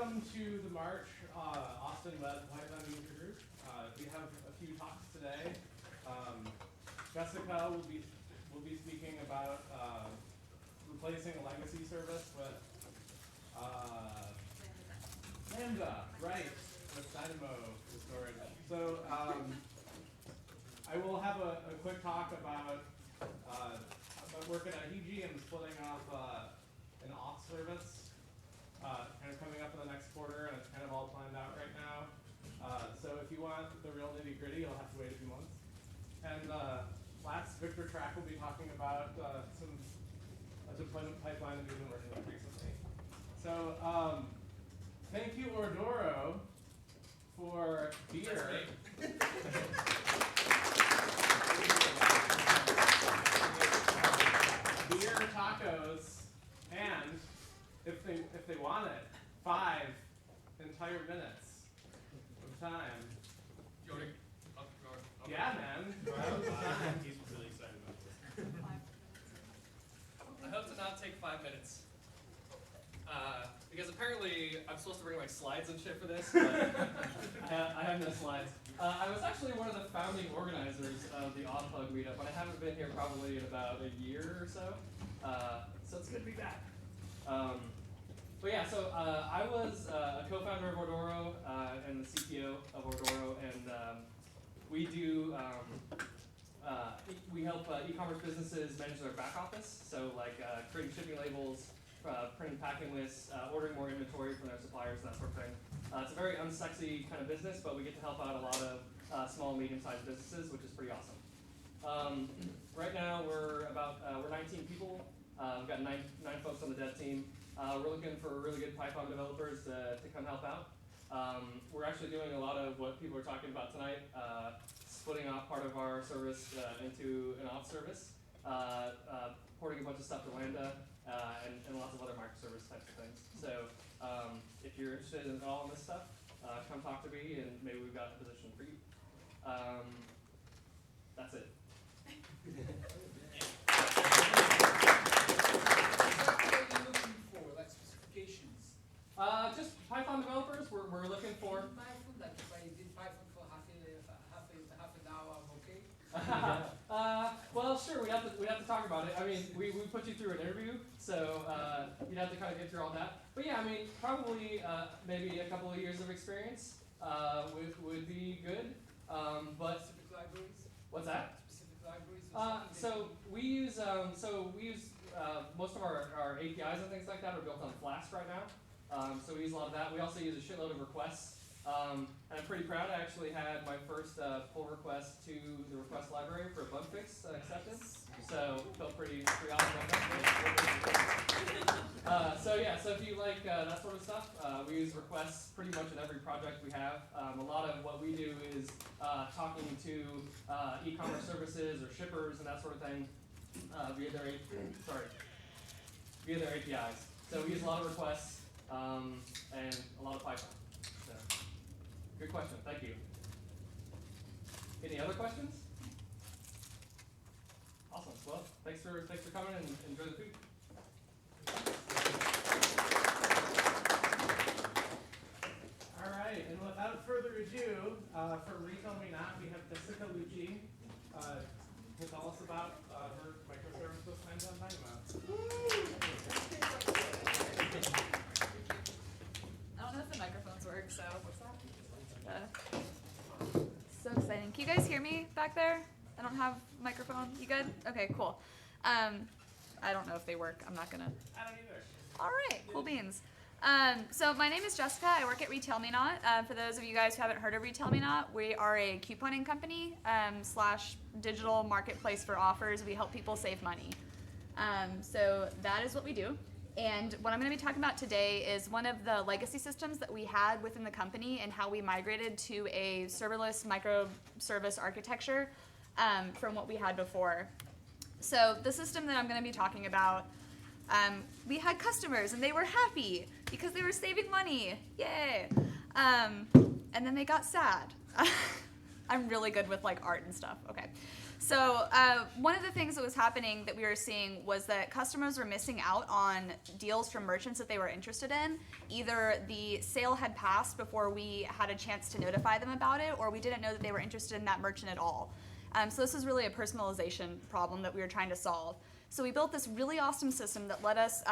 welcome to the March Austin Web Python User Group. We have a few talks today. Jessica will be speaking about replacing a legacy service with lambda, right? With dynamo for storage. So I will have a quick talk about working at AWPUG and splitting off an auth service. Kind of coming up in the next quarter, and it's kind of all planned out right now. So if you want the real nitty-gritty, you'll have to wait a few months. And last, Trac will be talking about a deployment pipeline that we've been working with recently. So thank you, Ordoro, for beer. Beer, tacos, and if they want it, 5 entire minutes of time. Yeah, man. He's really excited about this. I hope to not take 5 minutes. Because apparently I'm supposed to bring like slides and shit for this, but I have no slides. I was actually one of the founding organizers of the AWPUG meetup, but I haven't been here probably in about a year or so. So it's good to be back. But yeah, so I was a co-founder of Ordoro and the CTO of Ordoro, and we do we help e-commerce businesses manage their back office. So like creating shipping labels, printing packing lists, ordering more inventory from their suppliers, that sort of thing. It's a very unsexy kind of business, but we get to help out a lot of small and medium-sized businesses, which is pretty awesome. Right now we're 19 people. We've got nine folks on the dev team. We're looking for really good Python developers to come help out. We're actually doing a lot of what people are talking about tonight, splitting off part of our service into an auth service, porting a bunch of stuff to Lambda, and lots of other microservice types of things. So if you're interested in all of this stuff, come talk to me, and maybe we've got a position for you. That's it. Just Python developers. We're looking for. Python, like if I did Python for half an hour, I'm okay. Well, sure. We'd have to talk about it. I mean, we put you through an interview, so you'd have to kind of get through all that. But yeah, I mean, probably maybe a couple of years of experience would be good. But specific libraries. What's that? Specific libraries. So we use most of our APIs and things like that are built on Flask right now. So we use a lot of that. We also use a shitload of requests. And I'm pretty proud. I actually had my first pull request to the request library for a bug fix accepted. So felt pretty awesome about that. So yeah, so if you like that sort of stuff, we use requests pretty much in every project we have. A lot of what we do is talking to e-commerce services or shippers and that sort of thing via their APIs. So we use a lot of requests. And a lot of Python. So, good question. Thank you. Any other questions? Awesome. Well, thanks for coming and enjoy the food. All right, and without further ado, for RetailMeNot, we have Jessica Lucci to tell us about her microservice with lambda and dynamo. I don't know if the microphones work, so what's that? So exciting. Can you guys hear me back there? I don't have a microphone. You good? Okay, cool. I don't know if they work. I'm not gonna. I don't either. All right, cool beans. So my name is Jessica. I work at RetailMeNot. For those of you guys who haven't heard of RetailMeNot, we are a couponing company / digital marketplace for offers. We help people save money. So that is what we do. And what I'm going to be talking about today is one of the legacy systems that we had within the company and how we migrated to a serverless microservice architecture from what we had before. So the system that I'm going to be talking about, we had customers and they were happy because they were saving money. Yay! And then they got sad. I'm really good with like art and stuff. Okay. So one of the things that was happening that we were seeing was that customers were missing out on deals from merchants that they were interested in. Either the sale had passed before we had a chance to notify them about it, or we didn't know that they were interested in that merchant at all. So this is really a personalization problem that we were trying to solve. So we built this really awesome system that let us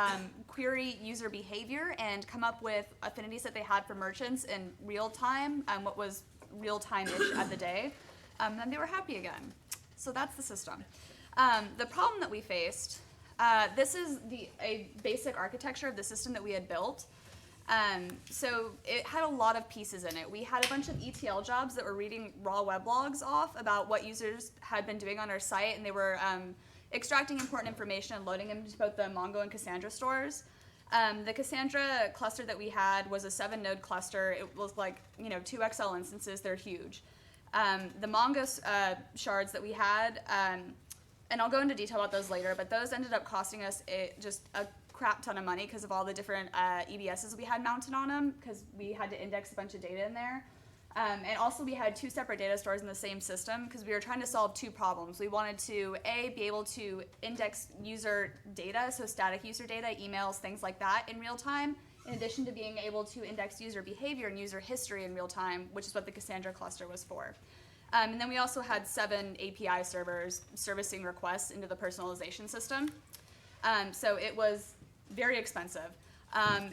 query user behavior and come up with affinities that they had for merchants in real time, what was real time-ish at the day, and they were happy again. So that's the system. The problem that we faced, this is a basic architecture of the system that we had built. So it had a lot of pieces in it. We had a bunch of ETL jobs that were reading raw weblogs off about what users had been doing on our site, and they were extracting important information and loading them into both the Mongo and Cassandra stores. The Cassandra cluster that we had was a 7-node cluster. It was like, 2XL instances. They're huge. The Mongo shards that we had, and I'll go into detail about those later, but those ended up costing us just a crap ton of money because of all the different EBSs we had mounted on them, because we had to index a bunch of data in there. And also we had 2 separate data stores in the same system because we were trying to solve 2 problems. We wanted to, A, be able to index user data, so static user data, emails, things like that in real time, in addition to being able to index user behavior and user history in real time, which is what the Cassandra cluster was for. And then we also had 7 API servers servicing requests into the personalization system. So it was very expensive.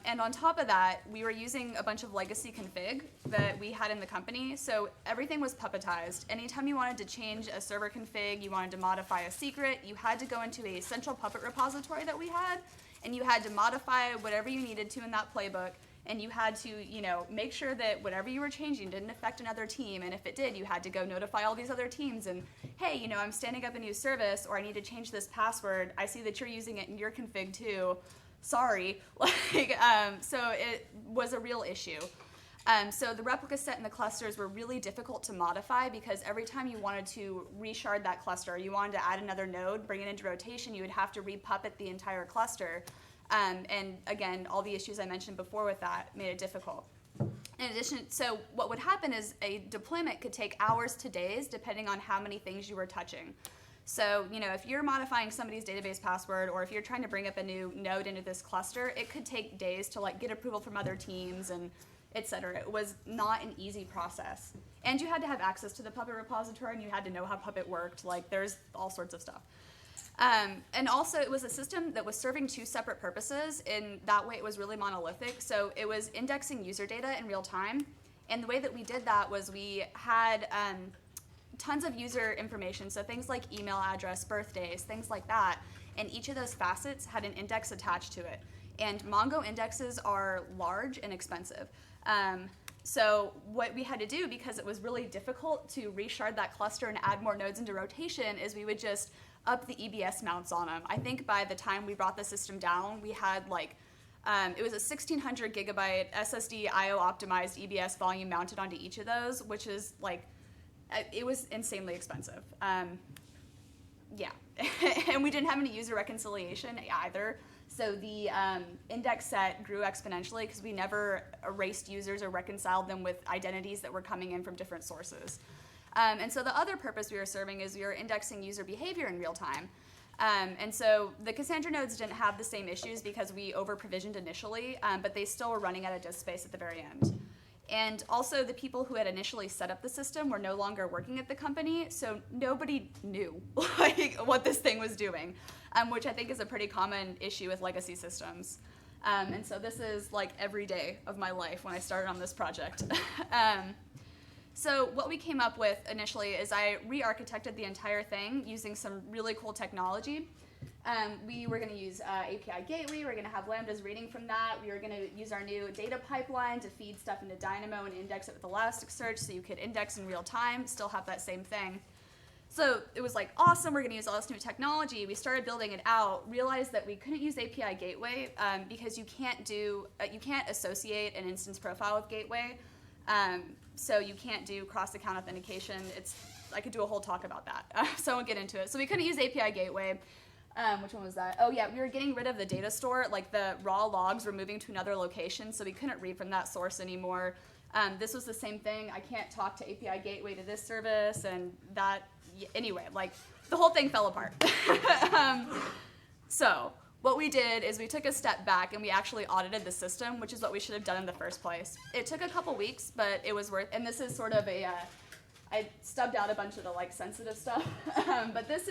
And on top of that, we were using a bunch of legacy config that we had in the company. So everything was puppetized. Anytime you wanted to change a server config, you wanted to modify a secret, you had to go into a central Puppet repository that we had, and you had to modify whatever you needed to in that playbook. And you had to, make sure that whatever you were changing didn't affect another team. And if it did, you had to go notify all these other teams. And, hey, I'm standing up a new service, or I need to change this password. I see that you're using it in your config too. Sorry. So it was a real issue. So the replica set in the clusters were really difficult to modify because every time you wanted to reshard that cluster, you wanted to add another node, bring it into rotation, you would have to repuppet the entire cluster. And again, all the issues I mentioned before with that made it difficult. In addition, so what would happen is a deployment could take hours to days depending on how many things you were touching. So, if you're modifying somebody's database password, or if you're trying to bring up a new node into this cluster, it could take days to get approval from other teams and et cetera. It was not an easy process. And you had to have access to the Puppet repository, and you had to know how Puppet worked. There's all sorts of stuff. And also, it was a system that was serving 2 separate purposes. In that way, it was really monolithic. So it was indexing user data in real time. And the way that we did that was we had tons of user information, so things like email address, birthdays, things like that, and each of those facets had an index attached to it. And Mongo indexes are large and expensive. So what we had to do, because it was really difficult to reshard that cluster and add more nodes into rotation, is we would just up the EBS mounts on them. I think by the time we brought the system down, we had it was a 1600 gigabyte SSD IO optimized EBS volume mounted onto each of those, which is it was insanely expensive. Yeah, and we didn't have any user reconciliation either. So the index set grew exponentially because we never erased users or reconciled them with identities that were coming in from different sources. And so the other purpose we were serving is we were indexing user behavior in real time. And so the Cassandra nodes didn't have the same issues because we over-provisioned initially, but they still were running out of disk space at the very end. And also the people who had initially set up the system were no longer working at the company, so nobody knew what this thing was doing, which I think is a pretty common issue with legacy systems. And so this is every day of my life when I started on this project. So what we came up with initially is I re-architected the entire thing using some really cool technology. We were going to use API Gateway. We were going to have lambdas reading from that. We were going to use our new data pipeline to feed stuff into Dynamo and index it with Elasticsearch so you could index in real time, still have that same thing. So it was awesome, we're going to use all this new technology. We started building it out, realized that we couldn't use API Gateway because you can't associate an instance profile with Gateway. So you can't do cross-account authentication. I could do a whole talk about that, so I won't get into it. So we couldn't use API Gateway. Which one was that? Oh yeah, we were getting rid of the data store. The raw logs were moving to another location, so we couldn't read from that source anymore. This was the same thing. I can't talk to API Gateway to this service, and that anyway, like the whole thing fell apart. So what we did is we took a step back and we actually audited the system, which is what we should have done in the first place. It took a couple weeks, but it was worth, and this is sort of a, I stubbed out a bunch of the like sensitive stuff, but this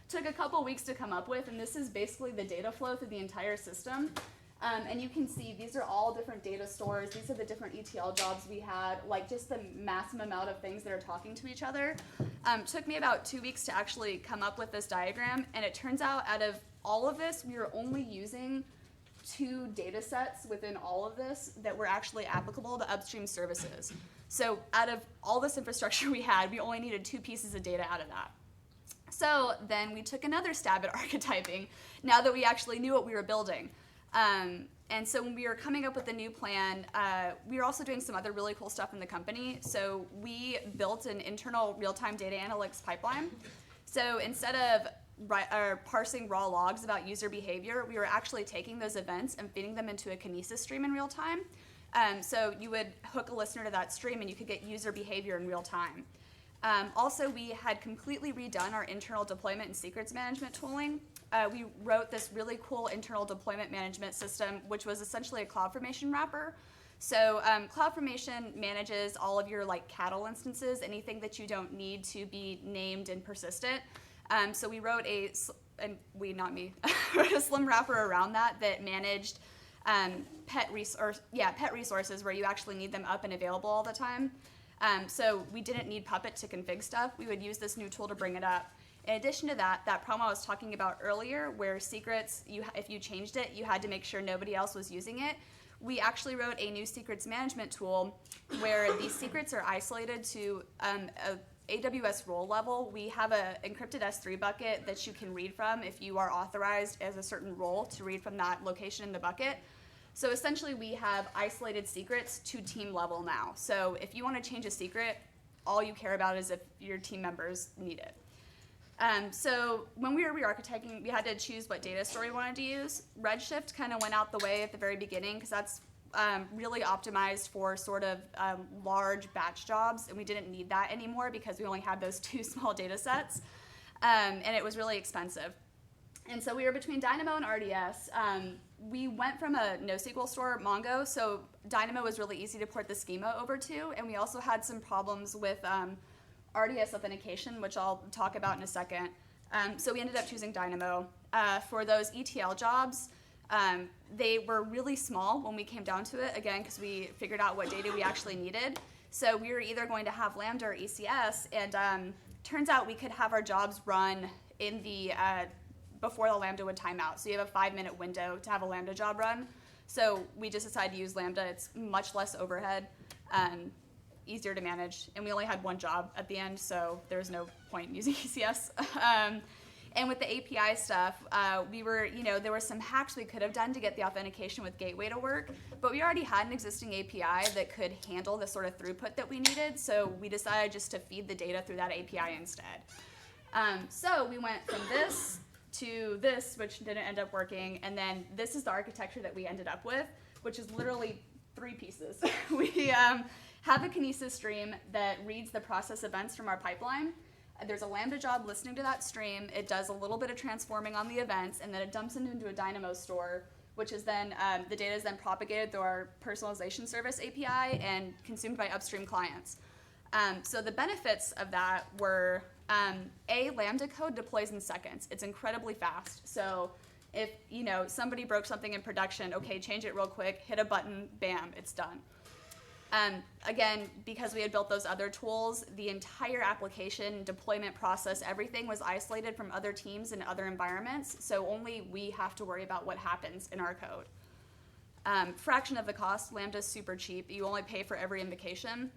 took a couple weeks to come up with, and this is basically the data flow through the entire system. And you can see these are all different data stores. These are the different ETL jobs we had, like just the massive amount of things that are talking to each other. Took me about 2 weeks to actually come up with this diagram, and it turns out out of all of this, we were only using 2 data sets within all of this that were actually applicable to upstream services. So out of all this infrastructure we had, we only needed 2 pieces of data out of that. So then we took another stab at archetyping now that we actually knew what we were building. And so when we were coming up with the new plan, we were also doing some other really cool stuff in the company. So we built an internal real-time data analytics pipeline. So instead of parsing raw logs about user behavior, we were actually taking those events and feeding them into a Kinesis stream in real time. So you would hook a listener to that stream and you could get user behavior in real time. Also, we had completely redone our internal deployment and secrets management tooling. We wrote this really cool internal deployment management system, which was essentially a CloudFormation wrapper. So CloudFormation manages all of your like cattle instances, anything that you don't need to be named and persistent. So we wrote wrote a slim wrapper around that managed pet resources where you actually need them up and available all the time. So we didn't need Puppet to config stuff. We would use this new tool to bring it up. In addition to that problem I was talking about earlier, where secrets, if you changed it, you had to make sure nobody else was using it. We actually wrote a new secrets management tool where these secrets are isolated to a AWS role level. We have an encrypted S3 bucket that you can read from if you are authorized as a certain role to read from that location in the bucket. So essentially we have isolated secrets to team level now. So if you want to change a secret, all you care about is if your team members need it. So when we were re-architecting, we had to choose what data store we wanted to use. Redshift kind of went out the way at the very beginning because that's really optimized for sort of large batch jobs, and we didn't need that anymore because we only had those 2 small data sets, and it was really expensive. And so we were between Dynamo and RDS. We went from a NoSQL store, Mongo, so Dynamo was really easy to port the schema over to, and we also had some problems with RDS authentication, which I'll talk about in a second. So we ended up choosing Dynamo. For those ETL jobs, they were really small when we came down to it, again, because we figured out what data we actually needed. So we were either going to have Lambda or ECS, and turns out we could have our jobs run in the before the Lambda would time out. So you have a 5-minute window to have a Lambda job run. So we just decided to use Lambda. It's much less overhead, easier to manage, and we only had 1 job at the end, so there was no point in using ECS. And with the API stuff, there were some hacks we could have done to get the authentication with Gateway to work, but we already had an existing API that could handle the sort of throughput that we needed, so we decided just to feed the data through that API instead. So we went from this to this, which didn't end up working, and then this is the architecture that we ended up with, which is literally 3 pieces. We have a Kinesis stream that reads the process events from our pipeline. There's a Lambda job listening to that stream. It does a little bit of transforming on the events, and then it dumps it into a Dynamo store, which is then, the data is then propagated through our personalization service API and consumed by upstream clients. So the benefits of that were, Lambda code deploys in seconds. It's incredibly fast. So if somebody broke something in production, okay, change it real quick, hit a button, bam, it's done. Again, because we had built those other tools, the entire application, deployment process, everything was isolated from other teams and other environments, so only we have to worry about what happens in our code. Fraction of the cost, Lambda's super cheap. You only pay for every invocation.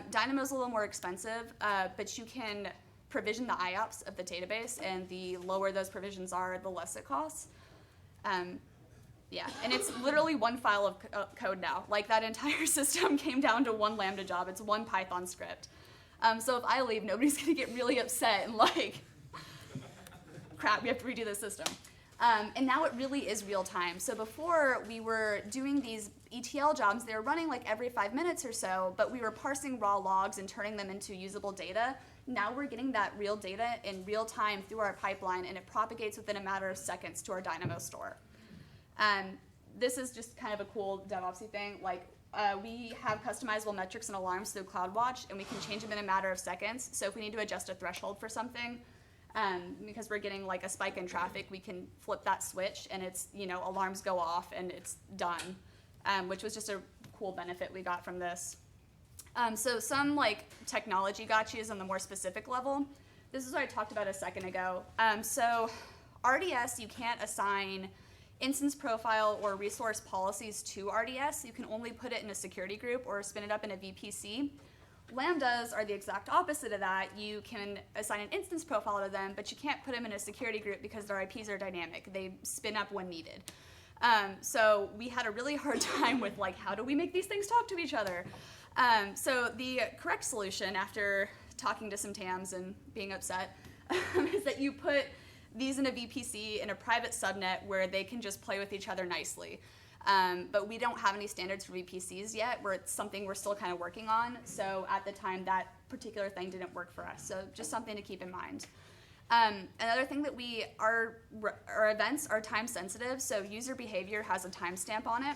Dynamo's a little more expensive, but you can provision the IOPS of the database, and the lower those provisions are, the less it costs. Yeah, and it's literally 1 file of code now. Like, that entire system came down to 1 Lambda job. It's 1 Python script. So if I leave, nobody's going to get really upset and like, crap, we have to redo the system. And now it really is real time. So before, we were doing these ETL jobs. They were running like every 5 minutes or so, but we were parsing raw logs and turning them into usable data Now we're getting that real data in real time through our pipeline, and it propagates within a matter of seconds to our Dynamo store. This is just kind of a cool DevOpsy thing. Like, we have customizable metrics and alarms through CloudWatch, and we can change them in a matter of seconds. So if we need to adjust a threshold for something, because we're getting like a spike in traffic, we can flip that switch, and it's, alarms go off, and it's done, which was just a cool benefit we got from this. So some like technology gotchas on the more specific level. This is what I talked about a second ago. So RDS, you can't assign instance profile or resource policies to RDS. You can only put it in a security group or spin it up in a VPC. Lambdas are the exact opposite of that. You can assign an instance profile to them, but you can't put them in a security group because their IPs are dynamic. They spin up when needed. So we had a really hard time with like, how do we make these things talk to each other? So the correct solution, after talking to some TAMs and being upset, is that you put these in a VPC in a private subnet where they can just play with each other nicely. But we don't have any standards for VPCs yet, where it's something we're still kind of working on. So at the time, that particular thing didn't work for us. So just something to keep in mind. Another thing that our events are time sensitive, so user behavior has a timestamp on it.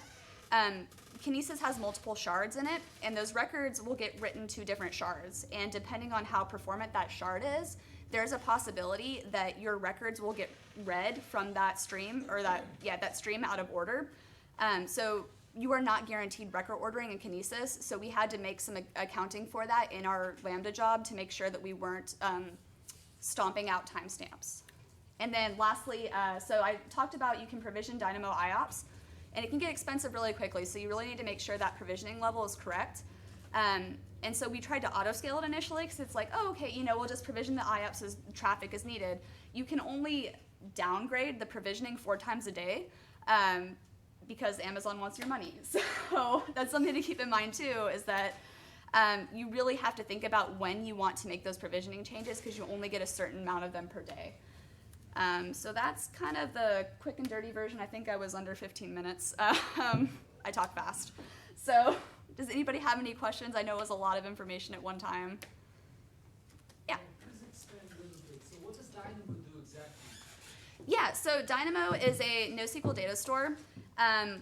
Kinesis has multiple shards in it, and those records will get written to different shards. And depending on how performant that shard is, there's a possibility that your records will get read from that stream, or that stream out of order. So you are not guaranteed record ordering in Kinesis, so we had to make some accounting for that in our Lambda job to make sure that we weren't stomping out timestamps. And then lastly, so I talked about you can provision Dynamo IOPS, and it can get expensive really quickly, so you really need to make sure that provisioning level is correct. And so we tried to auto-scale it initially, because it's like, oh, okay, we'll just provision the IOPS as traffic is needed. You can only downgrade the provisioning 4 times a day, because Amazon wants your money. So that's something to keep in mind too, is that you really have to think about when you want to make those provisioning changes, because you only get a certain amount of them per day. So that's kind of the quick and dirty version. I think I was under 15 minutes. I talk fast. So does anybody have any questions? I know it was a lot of information at one time. Yeah. Please expand a little bit. So what does Dynamo do exactly? Yeah, so Dynamo is a NoSQL data store.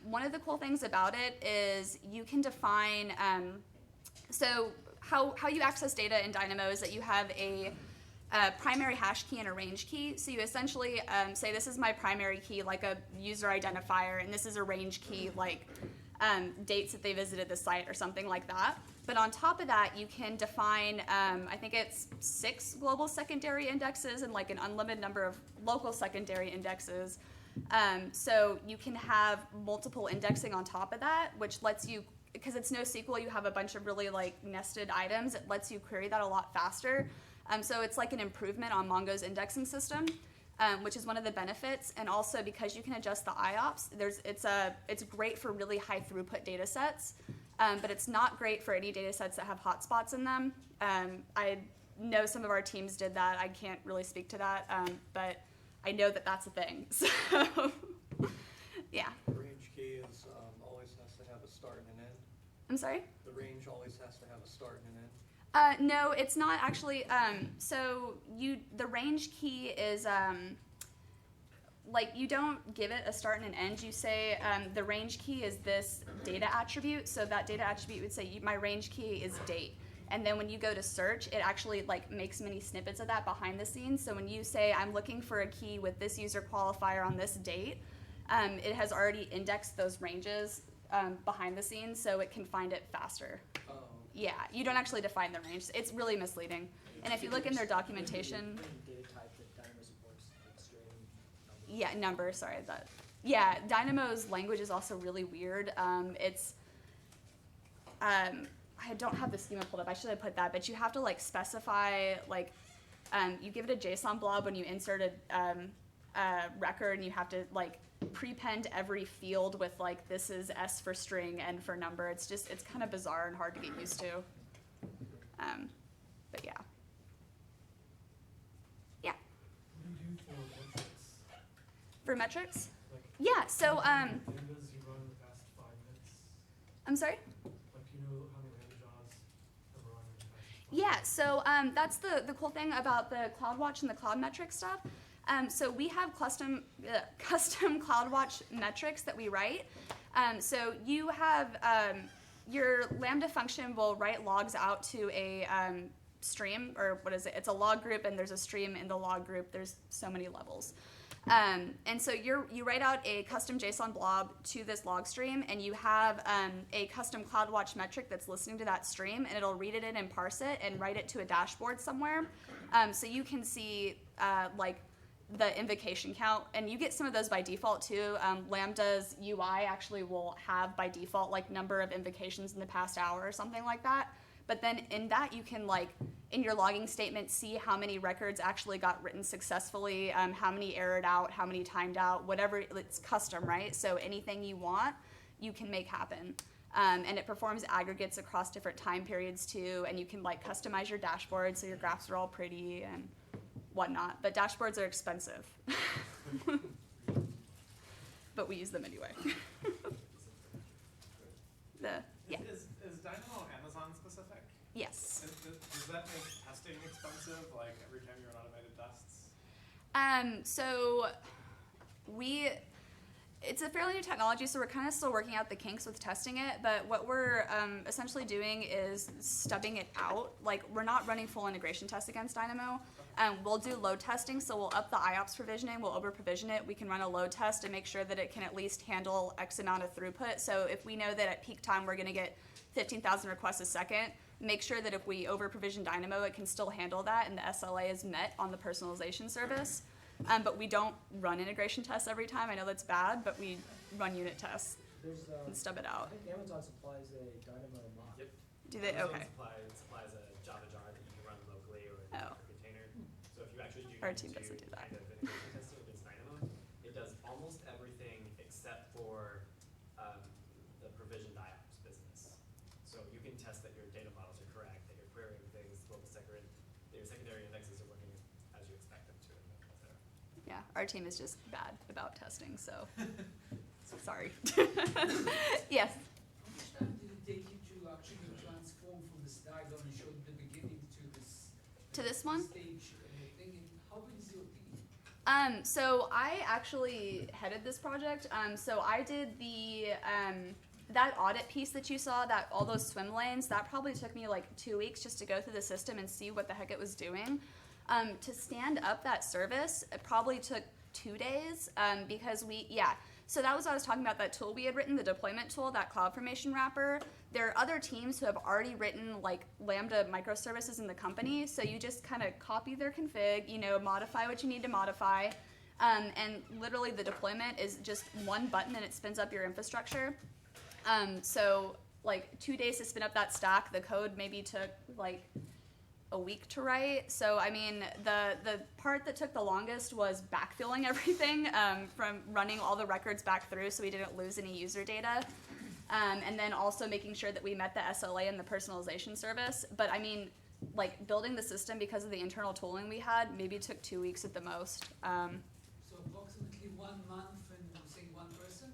One of the cool things about it is you can define, so how you access data in Dynamo is that you have a primary hash key and a range key. So you essentially say, this is my primary key, like a user identifier, and this is a range key, like dates that they visited the site or something like that. But on top of that, you can define, I think it's 6 global secondary indexes and like an unlimited number of local secondary indexes. So you can have multiple indexing on top of that, which lets you, because it's NoSQL, you have a bunch of really like nested items. It lets you query that a lot faster. So it's like an improvement on Mongo's indexing system, which is one of the benefits. And also because you can adjust the IOPS, it's great for really high throughput data sets, but it's not great for any data sets that have hotspots in them. I know some of our teams did that. I can't really speak to that, but I know that that's a thing. So, yeah. The range key is always has to have a start and an end. I'm sorry? The range always has to have a start and an end. No, it's not actually. So the range key is like you don't give it a start and an end. You say the range key is this data attribute. So that data attribute would say my range key is date. And then when you go to search, it actually like makes many snippets of that behind the scenes. So when you say I'm looking for a key with this user qualifier on this date, it has already indexed those ranges behind the scenes, so it can find it faster. Oh. Yeah, you don't actually define the range. It's really misleading. And if you look in their documentation, Data type that Dynamo supports, like string, number. yeah, number. Sorry, that. Yeah, Dynamo's language is also really weird. I don't have the schema pulled up. I should have put that, but you have to like specify like you give it a JSON blob when you insert a record, and you have to like prepend every field with like this is S for string, N for number. It's kind of bizarre and hard to get used to. But yeah. Yeah. What do you do for metrics? For metrics? Like, Yeah. So lambdas you run in the past 5 minutes. I'm sorry. Like, you know how many lambda jobs have run in the past 5 Yeah, so that's the cool thing about the CloudWatch and the Cloud Metrics stuff. So we have custom CloudWatch metrics that we write. So you have your Lambda function will write logs out to a stream, or what is it? It's a log group, and there's a stream in the log group. There's so many levels. And so you write out a custom JSON blob to this log stream, and you have a custom CloudWatch metric that's listening to that stream, and it'll read it in and parse it and write it to a dashboard somewhere. So you can see like the invocation count, and you get some of those by default too. Lambda's UI actually will have by default like number of invocations in the past hour or something like that. But then in that you can like in your logging statement see how many records actually got written successfully, how many errored out, how many timed out, whatever. It's custom, right? So anything you want, you can make happen. And it performs aggregates across different time periods too, and you can like customize your dashboard so your graphs are all pretty and whatnot. But dashboards are expensive. But we use them anyway. Yeah. Is Dynamo Amazon specific? Yes. Does that make testing expensive, like every time you run automated tests? So it's a fairly new technology, so we're kind of still working out the kinks with testing it, but what we're essentially doing is stubbing it out. Like, we're not running full integration tests against Dynamo. We'll do load testing, so we'll up the IOPS provisioning, we'll over provision it. We can run a load test and make sure that it can at least handle X amount of throughput. So if we know that at peak time we're gonna get 15,000 requests a second, make sure that if we over provision Dynamo, it can still handle that and the SLA is met on the personalization service. But we don't run integration tests every time. I know that's bad, but we run unit tests There's, and stub it out. I think Amazon supplies a dynamo mod. Yep. Do they? Amazon Okay. supplies a Java jar that you can run locally or in Oh. a container. So if you actually do Our need team to doesn't do that. kind of integration testing against Dynamo, it does almost everything except for the provisioned IOPS business. So you can test that your data models are correct, that you're querying things, that your secondary indexes are working as you expect them to, et cetera. Yeah, our team is just bad about testing, so sorry. Yes. How much time did it take you to actually transform from this diagram you showed at the beginning to this? To this one? Stage and the thing, and how big is your team? So I actually headed this project. So I did the that audit piece that you saw, that all those swim lanes, that probably took me like 2 weeks just to go through the system and see what the heck it was doing. To stand up that service, it probably took 2 days because so that was what I was talking about, that tool we had written, the deployment tool, that CloudFormation wrapper. There are other teams who have already written like Lambda microservices in the company, so you just kind of copy their config, modify what you need to modify, and literally the deployment is just one button and it spins up your infrastructure. So like 2 days to spin up that stack. The code maybe took like a week to write. So I mean, the part that took the longest was backfilling everything from running all the records back through so we didn't lose any user data. And then also making sure that we met the SLA and the personalization service. But I mean, like building the system because of the internal tooling we had maybe took 2 weeks at the most. So approximately 1 month and say one person?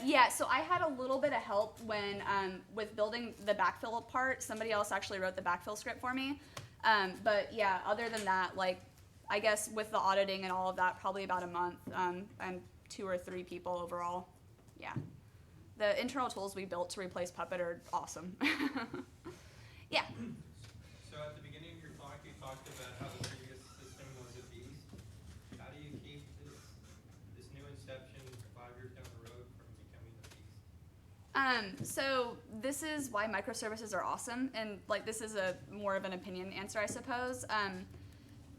Yeah, so I had a little bit of help when with building the backfill part. Somebody else actually wrote the backfill script for me. But yeah, other than that, like I guess with the auditing and all of that, probably about a month and 2 or 3 people overall. Yeah. The internal tools we built to replace Puppet are awesome. Yeah. So at the beginning of your talk, you talked about how the previous system was a beast. How do you keep this new inception 5 years down the road from becoming a beast? So this is why microservices are awesome, and like this is a more of an opinion answer, I suppose.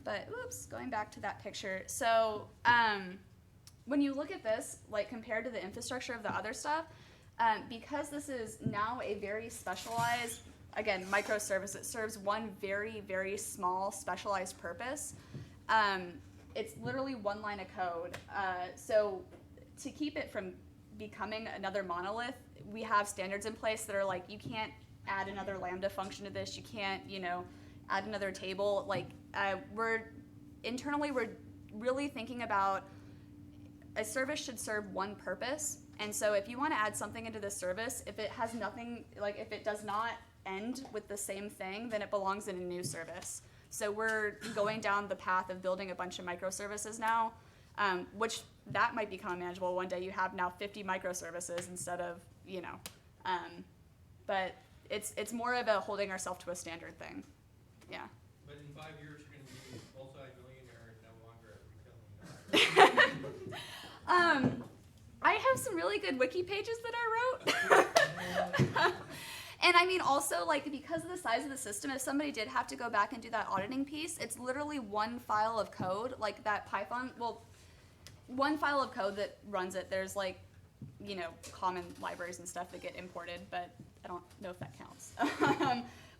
But whoops, going back to that picture. So when you look at this, like compared to the infrastructure of the other stuff, because this is now a very specialized, again, microservice, it serves one very, very small specialized purpose. It's literally one line of code. So to keep it from becoming another monolith, we have standards in place that are like, you can't add another Lambda function to this, you can't, add another table. Like, we're really thinking about a service should serve one purpose, And so if you want to add something into this service, if it has nothing, like if it does not end with the same thing, then it belongs in a new service. So we're going down the path of building a bunch of microservices now, which that might become manageable one day. You have now 50 microservices instead of, you know, but it's more of a holding ourselves to a standard thing. Yeah. But in 5 years, you're gonna be multi-millionaire and no longer at RetailMeNot. I have some really good wiki pages that I wrote. And I mean, also, like, because of the size of the system, if somebody did have to go back and do that auditing piece, it's literally one file of code, like that Python, well, one file of code that runs it. There's, like, you know, common libraries and stuff that get imported, but I don't know if that counts.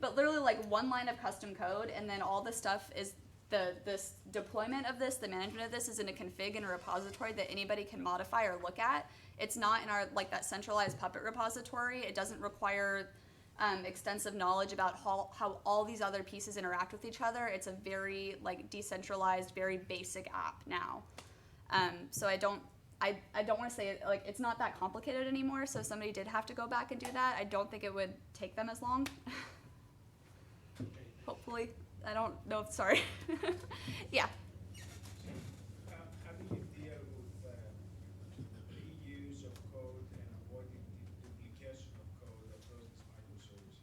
But literally, like, one line of custom code, and then all the stuff is this deployment of this, the management of this is in a config and a repository that anybody can modify or look at. It's not in our, like, that centralized Puppet repository. It doesn't require extensive knowledge about how all these other pieces interact with each other. It's a very, like, decentralized, very basic app now. So I don't want to say it, like, it's not that complicated anymore. So if somebody did have to go back and do that, I don't think it would take them as long. Hopefully. I don't know. Sorry. Yeah. How do you deal with reuse of code and avoiding duplication of code across these microservices?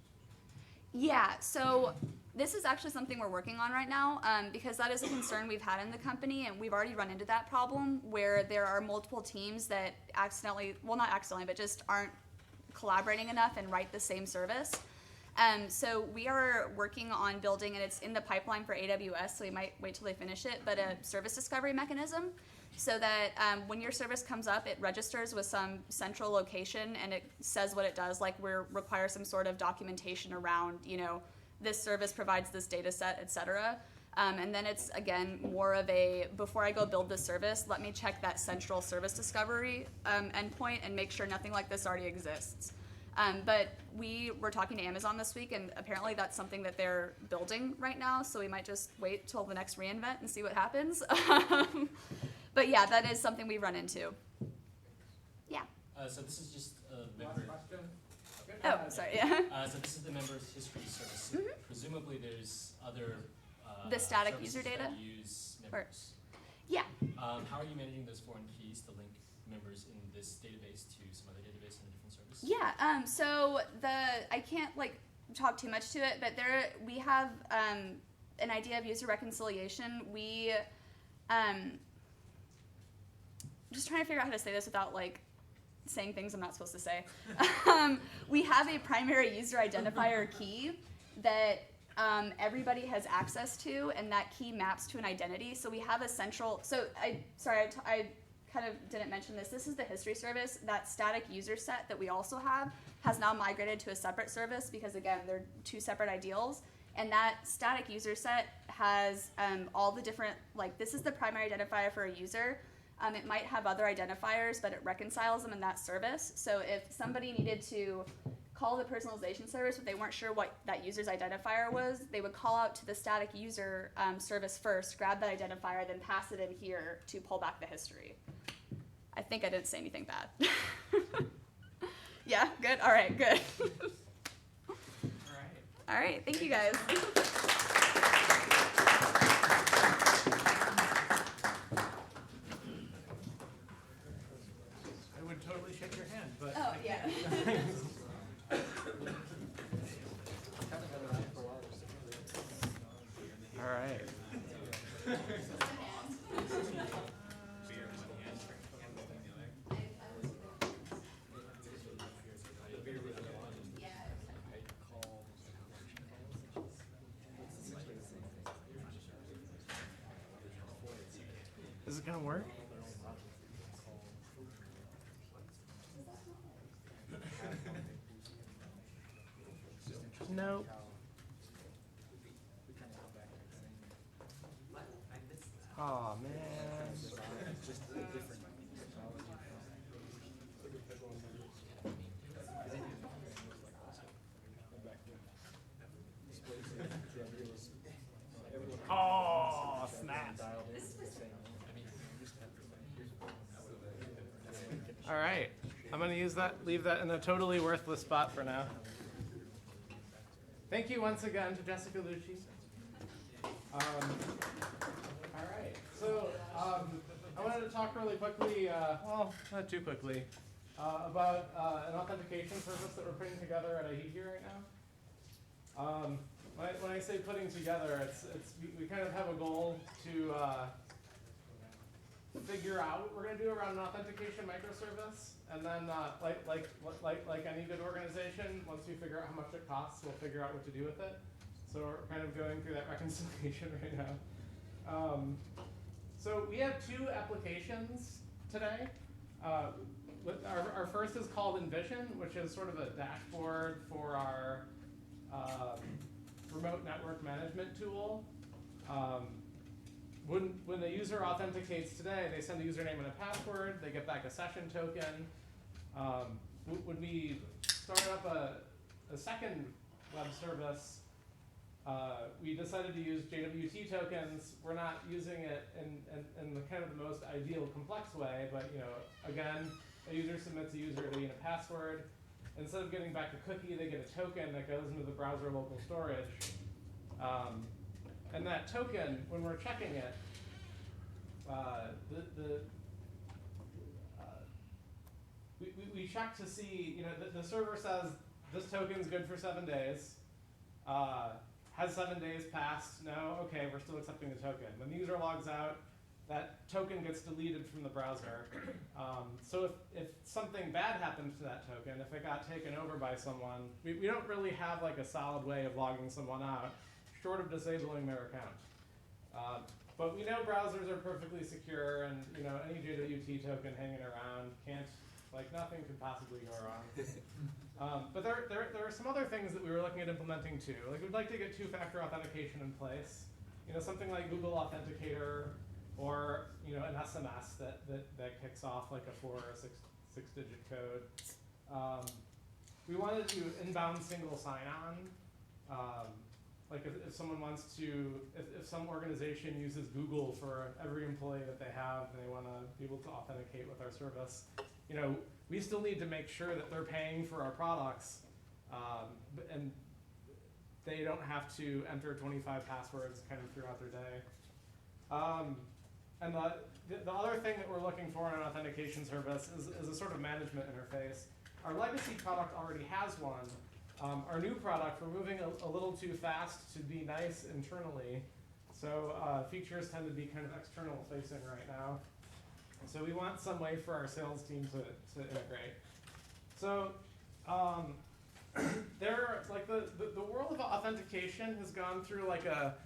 Yeah. So this is actually something we're working on right now, because that is a concern we've had in the company, and we've already run into that problem where there are multiple teams that accidentally, well, not accidentally, but just aren't collaborating enough and write the same service. So we are working on building, and it's in the pipeline for AWS, so we might wait till they finish it, but a service discovery mechanism so that when your service comes up, it registers with some central location and it says what it does, like we require some sort of documentation around, you know, this service provides this data set, et cetera. And then it's, again, more of a, before I go build this service, let me check that central service discovery endpoint and make sure nothing like this already exists. But we were talking to Amazon this week, and apparently that's something that they're building right now, so we might just wait till the next reInvent and see what happens. But yeah, that is something we run into. Yeah. So this is just a member. Oh, sorry, yeah. So this is the member's history service. Mhm. Presumably there's other The static services user data? that use members. Yeah. How are you managing those foreign keys to link members in this database to some other database in a different service? Yeah, so I can't, like, talk too much to it, but we have an idea of user reconciliation. We, just trying to figure out how to say this without, like, saying things I'm not supposed to say. We have a primary user identifier key that everybody has access to, and that key maps to an identity. So we have a central, I kind of didn't mention this. This is the history service. That static user set that we also have has now migrated to a separate service because, again, they're two separate ideals. And that static user set has all the different, like, this is the primary identifier for a user. It might have other identifiers, but it reconciles them in that service. So if somebody needed to call the personalization service, but they weren't sure what that user's identifier was, they would call out to the static user service first, grab that identifier, then pass it in here to pull back the history. I think I didn't say anything bad. Yeah, good? All right, good. All right, thank you guys. I would totally shake your hand, but. Oh, yeah. All right. Is it gonna work? Nope. Oh man. Oh snap. All right. I'm going to leave that in a totally worthless spot for now. Thank you once again to Jessica Lucci. All right, so I wanted to talk really quickly, well, not too quickly, about an authentication service that we're putting together at AWPUG right now. When I say putting together, we kind of have a goal to figure out what we're going to do around an authentication microservice, and then like any good organization, once we figure out how much it costs, we'll figure out what to do with it. So we're kind of going through that reconciliation right now. So we have two applications today. Our first is called Envision, which is sort of a dashboard for our remote network management tool. When the user authenticates today, they send a username and a password. They get back a session token. When we started up a second web service, we decided to use JWT tokens. We're not using it in the kind of the most ideal, complex way, but again, a user submits a user ID and a password. Instead of getting back a cookie, they get a token that goes into the browser local storage. And that token, when we're checking it, we check to see, the server says this token's good for 7 days. Has 7 days passed? No? Okay, we're still accepting the token. When the user logs out, that token gets deleted from the browser. So if something bad happens to that token, if it got taken over by someone, we don't really have like a solid way of logging someone out, short of disabling their account. But we know browsers are perfectly secure, and any JWT token hanging around nothing could possibly go wrong. But there are some other things that we were looking at implementing too. Like we'd like to get two-factor authentication in place. Something like Google Authenticator, or an SMS that kicks off like a 4 or 6-digit code. We wanted to inbound single sign-on. Like if someone wants to, if some organization uses Google for every employee that they have, and they want to be able to authenticate with our service, we still need to make sure that they're paying for our products, and they don't have to enter 25 passwords kind of throughout their day. And the other thing that we're looking for in an authentication service is a sort of management interface. Our legacy product already has one. Our new product, we're moving a little too fast to be nice internally. So features tend to be kind of external facing right now. So we want some way for our sales team to integrate. So the world of authentication has gone through like a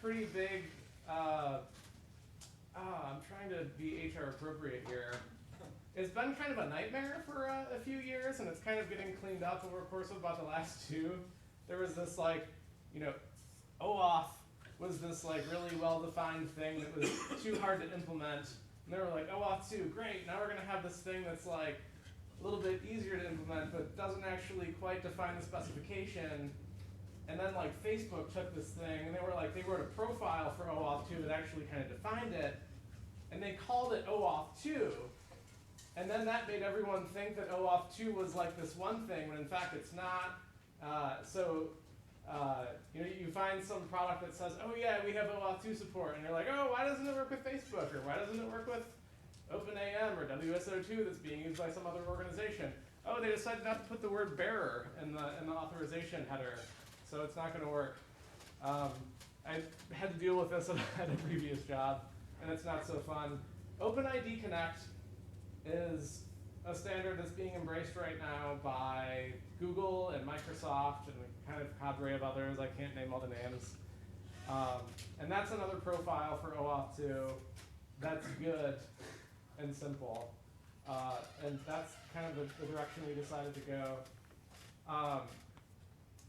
pretty big, I'm trying to be HR appropriate here. It's been kind of a nightmare for a few years, and it's kind of getting cleaned up over the course of about the last 2. There was this OAuth was this really well-defined thing that was too hard to implement. And they were like, OAuth 2, great, now we're gonna have this thing that's a little bit easier to implement, but doesn't actually quite define the specification. And then Facebook took this thing, and they wrote a profile for OAuth 2 that actually kind of defined it, and they called it OAuth 2. And then that made everyone think that OAuth 2 was this one thing, when in fact it's not. You find some product that says, oh yeah, we have OAuth 2 support, and you're like, oh, why doesn't it work with Facebook, or why doesn't it work with OpenAM or WSO2 that's being used by some other organization? Oh, they decided not to put the word bearer in the authorization header, so it's not going to work. I had to deal with this at a previous job, and it's not so fun. OpenID Connect is a standard that's being embraced right now by Google and Microsoft and a kind of cadre of others. I can't name all the names. And that's another profile for OAuth 2 that's good and simple. And that's kind of the direction we decided to go.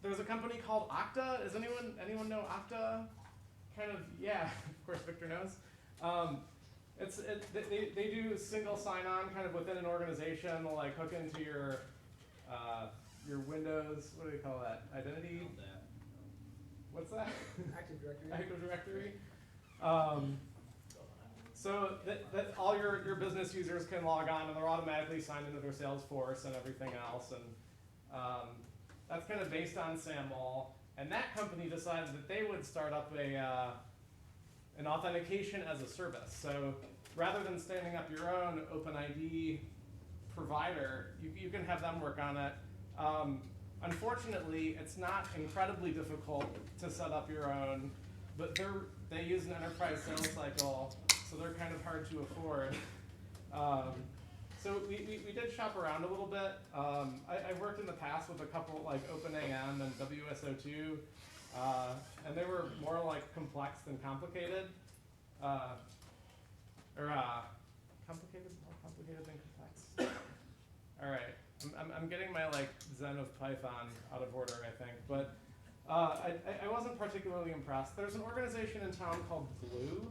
There's a company called Okta. Does anyone know Okta? Kind of, yeah, of course Victor knows. They do single sign-on kind of within an organization. They'll hook into your Windows, what do they call that? Identity? What's that? Active Directory. Active Directory. So that all your business users can log on and they're automatically signed into their Salesforce and everything else. And that's kind of based on SAML. And that company decided that they would start up an authentication as a service. So rather than standing up your own OpenID provider, you can have them work on it. Unfortunately, it's not incredibly difficult to set up your own, but they use an enterprise sales cycle, so they're kind of hard to afford. So we did shop around a little bit. I've worked in the past with a couple like OpenAM and WSO2, and they were more like complex than complicated. Complicated, more complicated than complex. All right, I'm getting my like Zen of Python out of order, I think, but I wasn't particularly impressed. There's an organization in town called Glue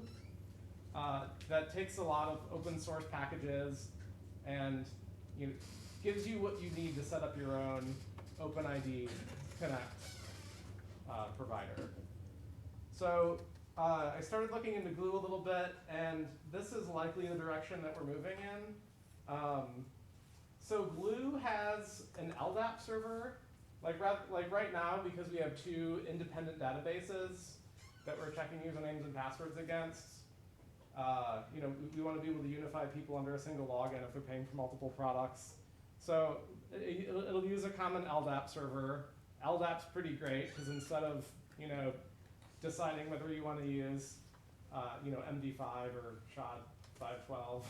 that takes a lot of open source packages and gives you what you need to set up your own OpenID Connect provider. So I started looking into Glue a little bit, and this is likely the direction that we're moving in. So Glue has an LDAP server, like right now, because we have two independent databases that we're checking usernames and passwords against. We want to be able to unify people under a single login if they're paying for multiple products. So it'll use a common LDAP server. LDAP's pretty great because instead of deciding whether you want to use MD5 or SHA-512,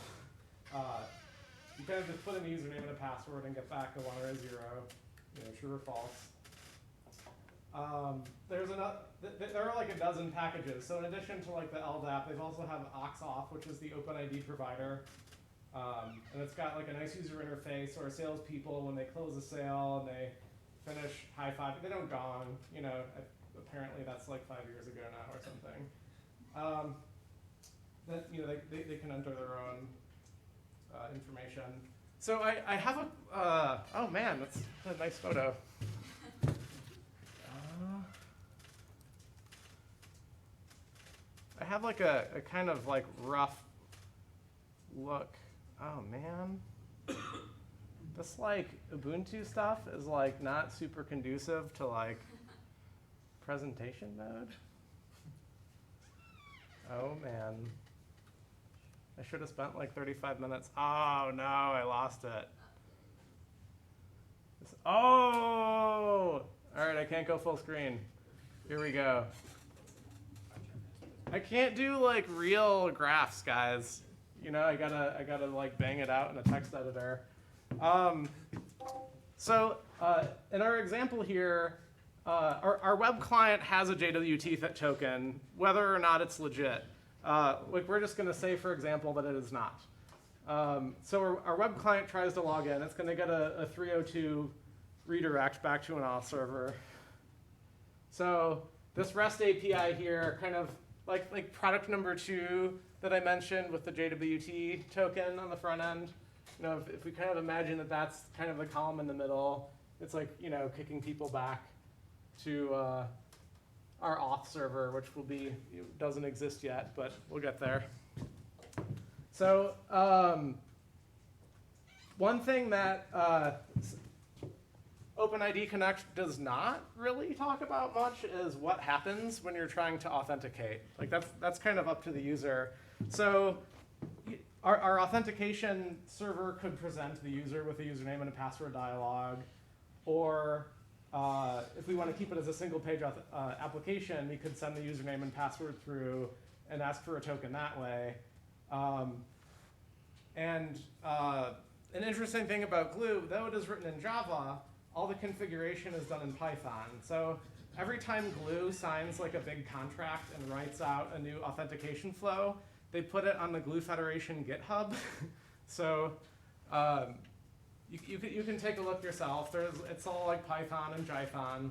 you kind of just put in a username and a password and get back a 1 or a 0, true or false. There are like a dozen packages. So in addition to like the LDAP, they also have OxOff, which is the OpenID provider. And it's got like a nice user interface, or salespeople, when they close a sale and they finish high-five, they don't gong. Apparently that's like 5 years ago now or something. They can enter their own information. So I have a, oh man, that's a nice photo. I have like a kind of like rough look. Oh man. This like Ubuntu stuff is like not super conducive to like presentation mode. Oh man. I should have spent like 35 minutes. Oh no, I lost it. Oh! All right, I can't go full screen. Here we go. I can't do like real graphs, guys. I gotta like bang it out in a text editor. So in our example here, our web client has a JWT token, whether or not it's legit. We're just going to say, for example, that it is not. So our web client tries to log in. It's going to get a 302 redirect back to an auth server. So this REST API here, kind of like product number 2 that I mentioned with the JWT token on the front end. If we kind of imagine that that's kind of the column in the middle, it's like kicking people back to our auth server, which will be doesn't exist yet, but we'll get there. So one thing that OpenID Connect does not really talk about much is what happens when you're trying to authenticate. Like that's kind of up to the user. So our authentication server could present the user with a username and a password dialog, or if we want to keep it as a single page application, we could send the username and password through and ask for a token that way. And an interesting thing about Glue, though it is written in Java, all the configuration is done in Python. So every time Glue signs like a big contract and writes out a new authentication flow, they put it on the Glue Federation GitHub. So you can take a look yourself. It's all like Python and Jython.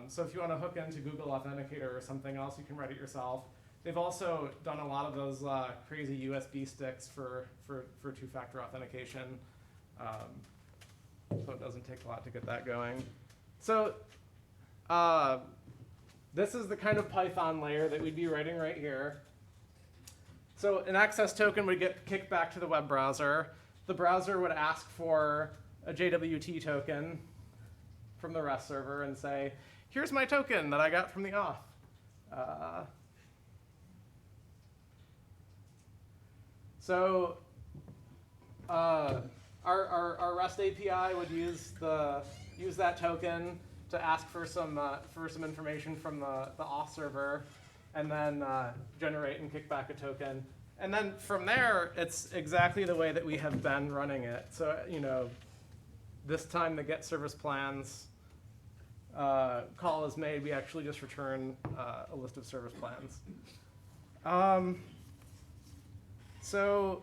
So if you want to hook into Google Authenticator or something else, you can write it yourself. They've also done a lot of those crazy USB sticks for two-factor authentication. So it doesn't take a lot to get that going. So this is the kind of Python layer that we'd be writing right here. So an access token would get kicked back to the web browser. The browser would ask for a JWT token from the REST server and say, here's my token that I got from the auth. So our REST API would use that token to ask for some information from the auth server, and then generate and kick back a token. And then from there, it's exactly the way that we have been running it. So this time the get service plans call is made, we actually just return a list of service plans. So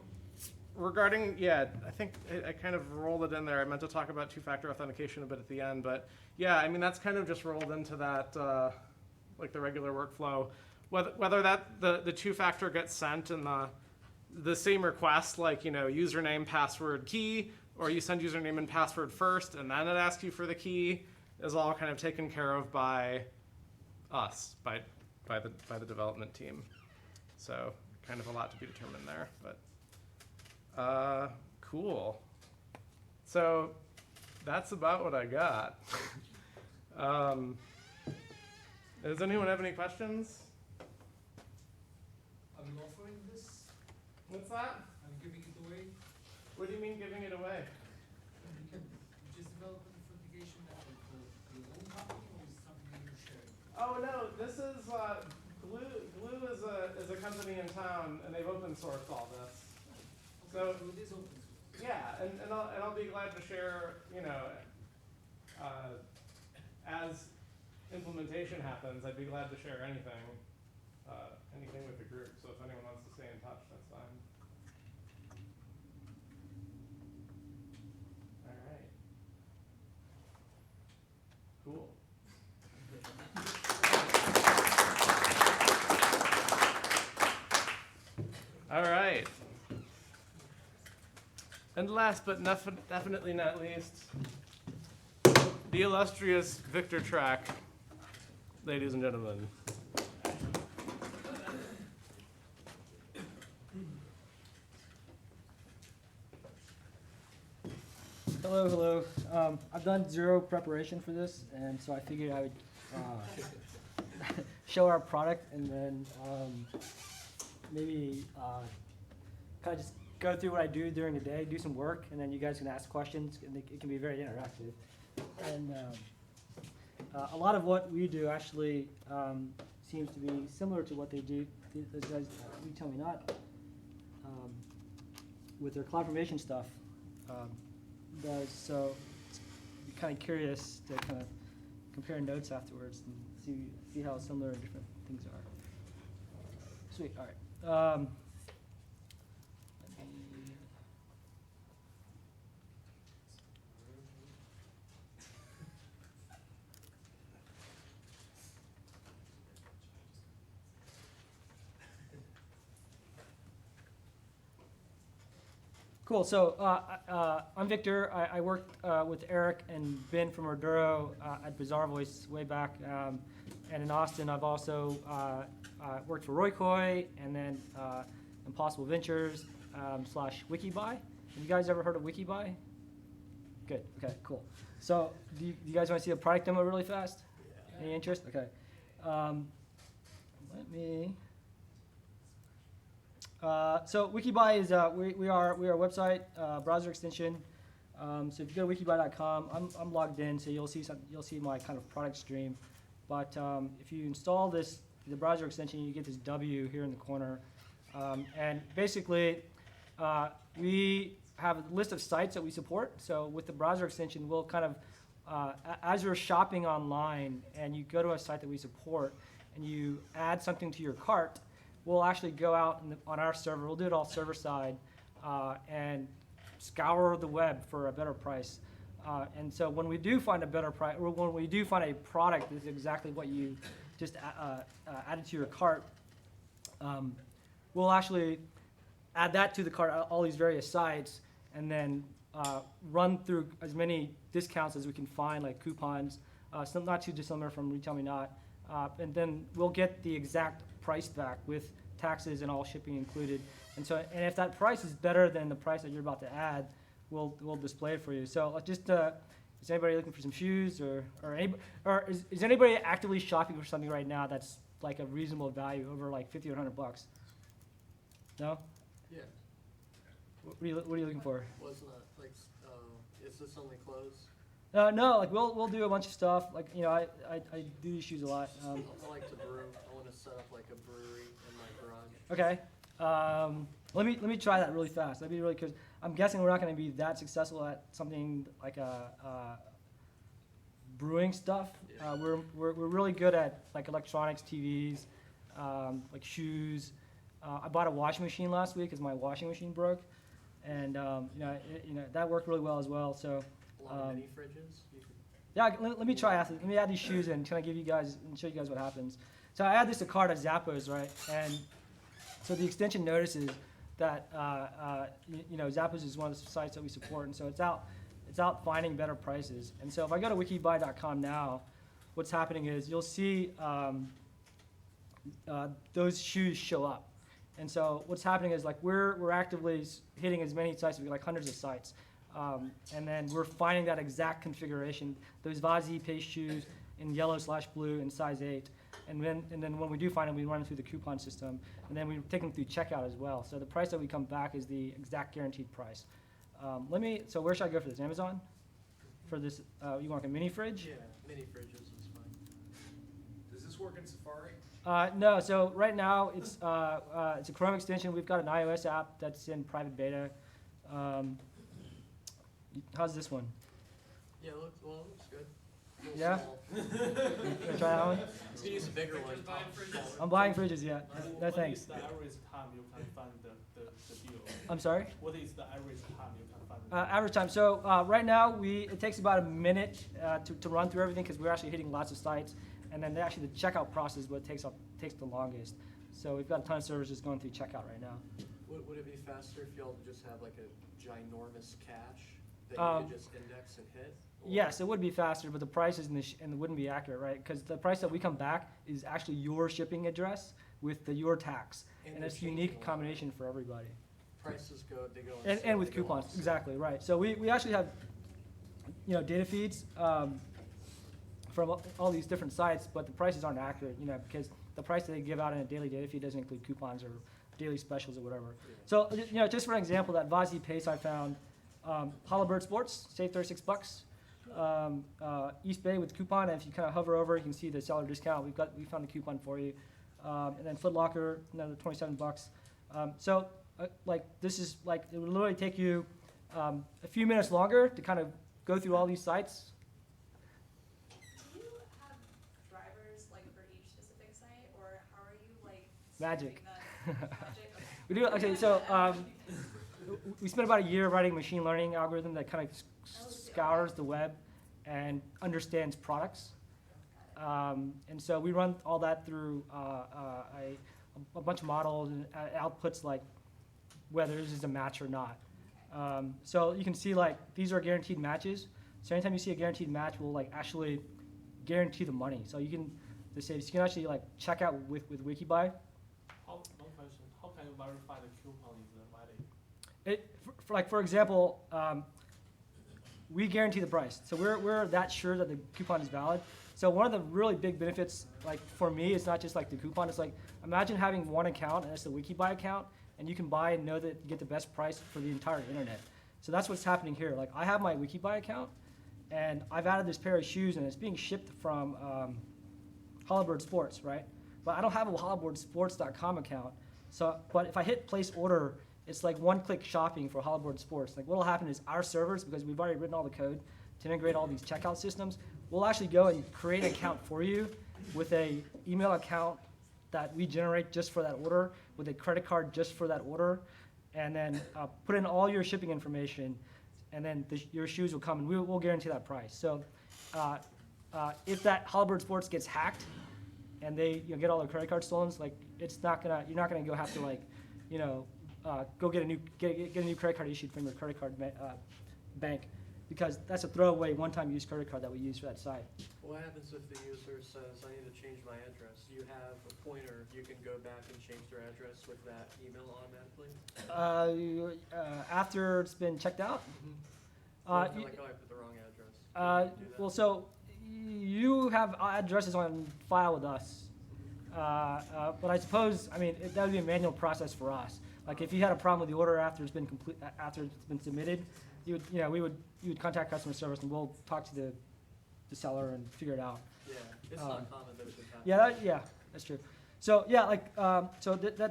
regarding, I think I kind of rolled it in there. I meant to talk about two-factor authentication a bit at the end, but yeah, I mean, that's kind of just rolled into that, like the regular workflow. Whether that the two-factor gets sent in the same request, like, username, password, key, or you send username and password first, and then it asks you for the key, is all kind of taken care of by us, by the development team. So kind of a lot to be determined there, but cool. So that's about what I got. Does anyone have any questions? Are you offering this? What's that? Are you giving it away? What do you mean giving it away? You can just develop an authentication method for your own company, or is it something that you're sharing? Oh no, this is Glue is a company in town, and they've open sourced all this. Okay, so it is open source. Yeah, and I'll be glad to share, as implementation happens, I'd be glad to share anything with the group. So if anyone wants to stay in touch, that's fine. All right. Cool. All right. And last but definitely not least, the illustrious Victor Trac, ladies and gentlemen. Hello. I've done zero preparation for this, and so I figured I would show our product and then maybe kind of just go through what I do during the day, do some work, and then you guys can ask questions, and it can be very interactive. And a lot of what we do actually seems to be similar to what they do, those guys at RetailMeNot, with their CloudFormation stuff. Does so be kind of curious to kind of compare notes afterwards and see how similar different things are. Sweet. All right. Cool. So I'm Victor. I worked with Eric and Ben from Orduro at Bizarre Voice way back. And in Austin, I've also worked for Roykoi and then Impossible Ventures / Wikibuy. Have you guys ever heard of Wikibuy? Good. Okay, cool. So do you guys want to see a product demo really fast? Yeah. Any interest? Okay. Let me... so Wikibuy is we are a website browser extension. So if you go to wikibuy.com, I'm logged in, so you'll see my kind of product stream. But if you install the browser extension, you get this W here in the corner, and basically we have a list of sites that we support. So with the browser extension, we'll kind of as you're shopping online and you go to a site that we support and you add something to your cart, we'll actually go out on our server, we'll do it all server side, and scour the web for a better price. And so when we do find a better price, or when we do find a product that's exactly what you just added to your cart, we'll actually add that to the cart, all these various sites, and then run through as many discounts as we can find, like coupons, some not too dissimilar from RetailMeNot, and then we'll get the exact price back with taxes and all shipping included. And so, and if that price is better than the price that you're about to add, we'll display it for you. So just, is anybody looking for some shoes is anybody actively shopping for something right now that's like a reasonable value over like 50 or $100? No? Yeah. What are you looking for? Wasn't it like, is this only clothes? No, like we'll do a bunch of stuff. Like, you know, I do these shoes a lot. I like to brew. I want to set up like a brewery in my garage. Okay. Let me try that really fast. That'd be really, because I'm guessing we're not going to be that successful at something like brewing stuff. Yeah. We're really good at like electronics, TVs, like shoes. I bought a washing machine last week because my washing machine broke, and that worked really well as well. So. A lot of mini fridges. Yeah, let me try after. Let me add these shoes in. Can I give you guys and show you guys what happens? So I add this to cart at Zappos, right? And so the extension notices that Zappos is one of the sites that we support, and so it's out finding better prices. And so if I go to wikibuy.com now, what's happening is you'll see those shoes show up. And so what's happening is like we're actively hitting as many sites, we like hundreds of sites. And then we're finding that exact configuration, those Vazi paste shoes in yellow/blue in size 8. And then when we do find them, we run them through the coupon system. And then we take them through checkout as well. So the price that we come back is the exact guaranteed price. So where should I go for this? Amazon? For this, you want like a mini fridge? Yeah, mini fridges is fine. Does this work in Safari? No, so right now it's a Chrome extension. We've got an iOS app that's in private beta. How's this one? Yeah, it looks good. A little Yeah? small. Can I try that one? Let's use a bigger one. I'm buying fridges, yeah. No thanks. What is the average time you can find the deal? I'm sorry? What is the average time you can find the deal? Average time. So right now, it takes about a minute to run through everything because we're actually hitting lots of sites. And then actually the checkout process is what takes the longest. So we've got a ton of services going through checkout right now. Would it be faster if y'all just have like a ginormous cache that you could just index and hit? Or? Yes, it would be faster, but the prices and it wouldn't be accurate, right? Because the price that we come back is actually your shipping address with your tax, and it's a unique combination for everybody. Prices go and with coupons, exactly right. So we actually have data feeds from all these different sites, but the prices aren't accurate, because the price that they give out in a daily data feed doesn't include coupons or daily specials or whatever. So just for an example, that Vazi paste I found. Hollowbird Sports, save $36. East Bay with coupon, and if you kind of hover over, you can see the seller discount. We found the coupon for you. And then Foot Locker, another $27. This is like it would literally take you a few minutes longer to kind of go through all these sites. Do you have drivers like for each specific site, or how are you like? Magic. Magic? We do. Okay, so. We spent about a year writing a machine learning algorithm that kind of scours the web and understands products. And so we run all that through a bunch of models and outputs like whether this is a match or not. So you can see like these are guaranteed matches. So anytime you see a guaranteed match, we'll like actually guarantee the money. So you can actually like check out with Wikibuy. One question: how can you verify the coupon is valid? For example, we guarantee the price. So we're that sure that the coupon is valid. So one of the really big benefits, like for me, it's not just like the coupon. It's like imagine having one account and it's the Wikibuy account, and you can buy and know that you get the best price for the entire internet. So that's what's happening here. Like I have my Wikibuy account, and I've added this pair of shoes, and it's being shipped from Hollowbird Sports, right? But I don't have a hollowbirdsports.com account. So, but if I hit place order, it's like one-click shopping for Hollowbird Sports. Like what will happen is our servers, because we've already written all the code to integrate all these checkout systems, we'll actually go and create an account for you with a email account that we generate just for that order, with a credit card just for that order, and then put in all your shipping information, and then your shoes will come, and we'll guarantee that price. So if that Hollowbird Sports gets hacked, and they get all their credit cards stolen, like you're not gonna go have to like go get a new credit card issued from your credit card bank. because that's a throwaway one-time use credit card that we use for that site. What happens if the user says, I need to change my address? You have a pointer, you can go back and change their address with that email automatically? After it's been checked out? Like, oh, I put the wrong address. Can you do that? Well, so you have addresses on file with us. But I suppose, I mean, that would be a manual process for us. Like if you had a problem with the order after it's been submitted, you would contact customer service and we'll talk to the seller and figure it out. Yeah, it's not common that it would happen. Yeah, that's true. So yeah, like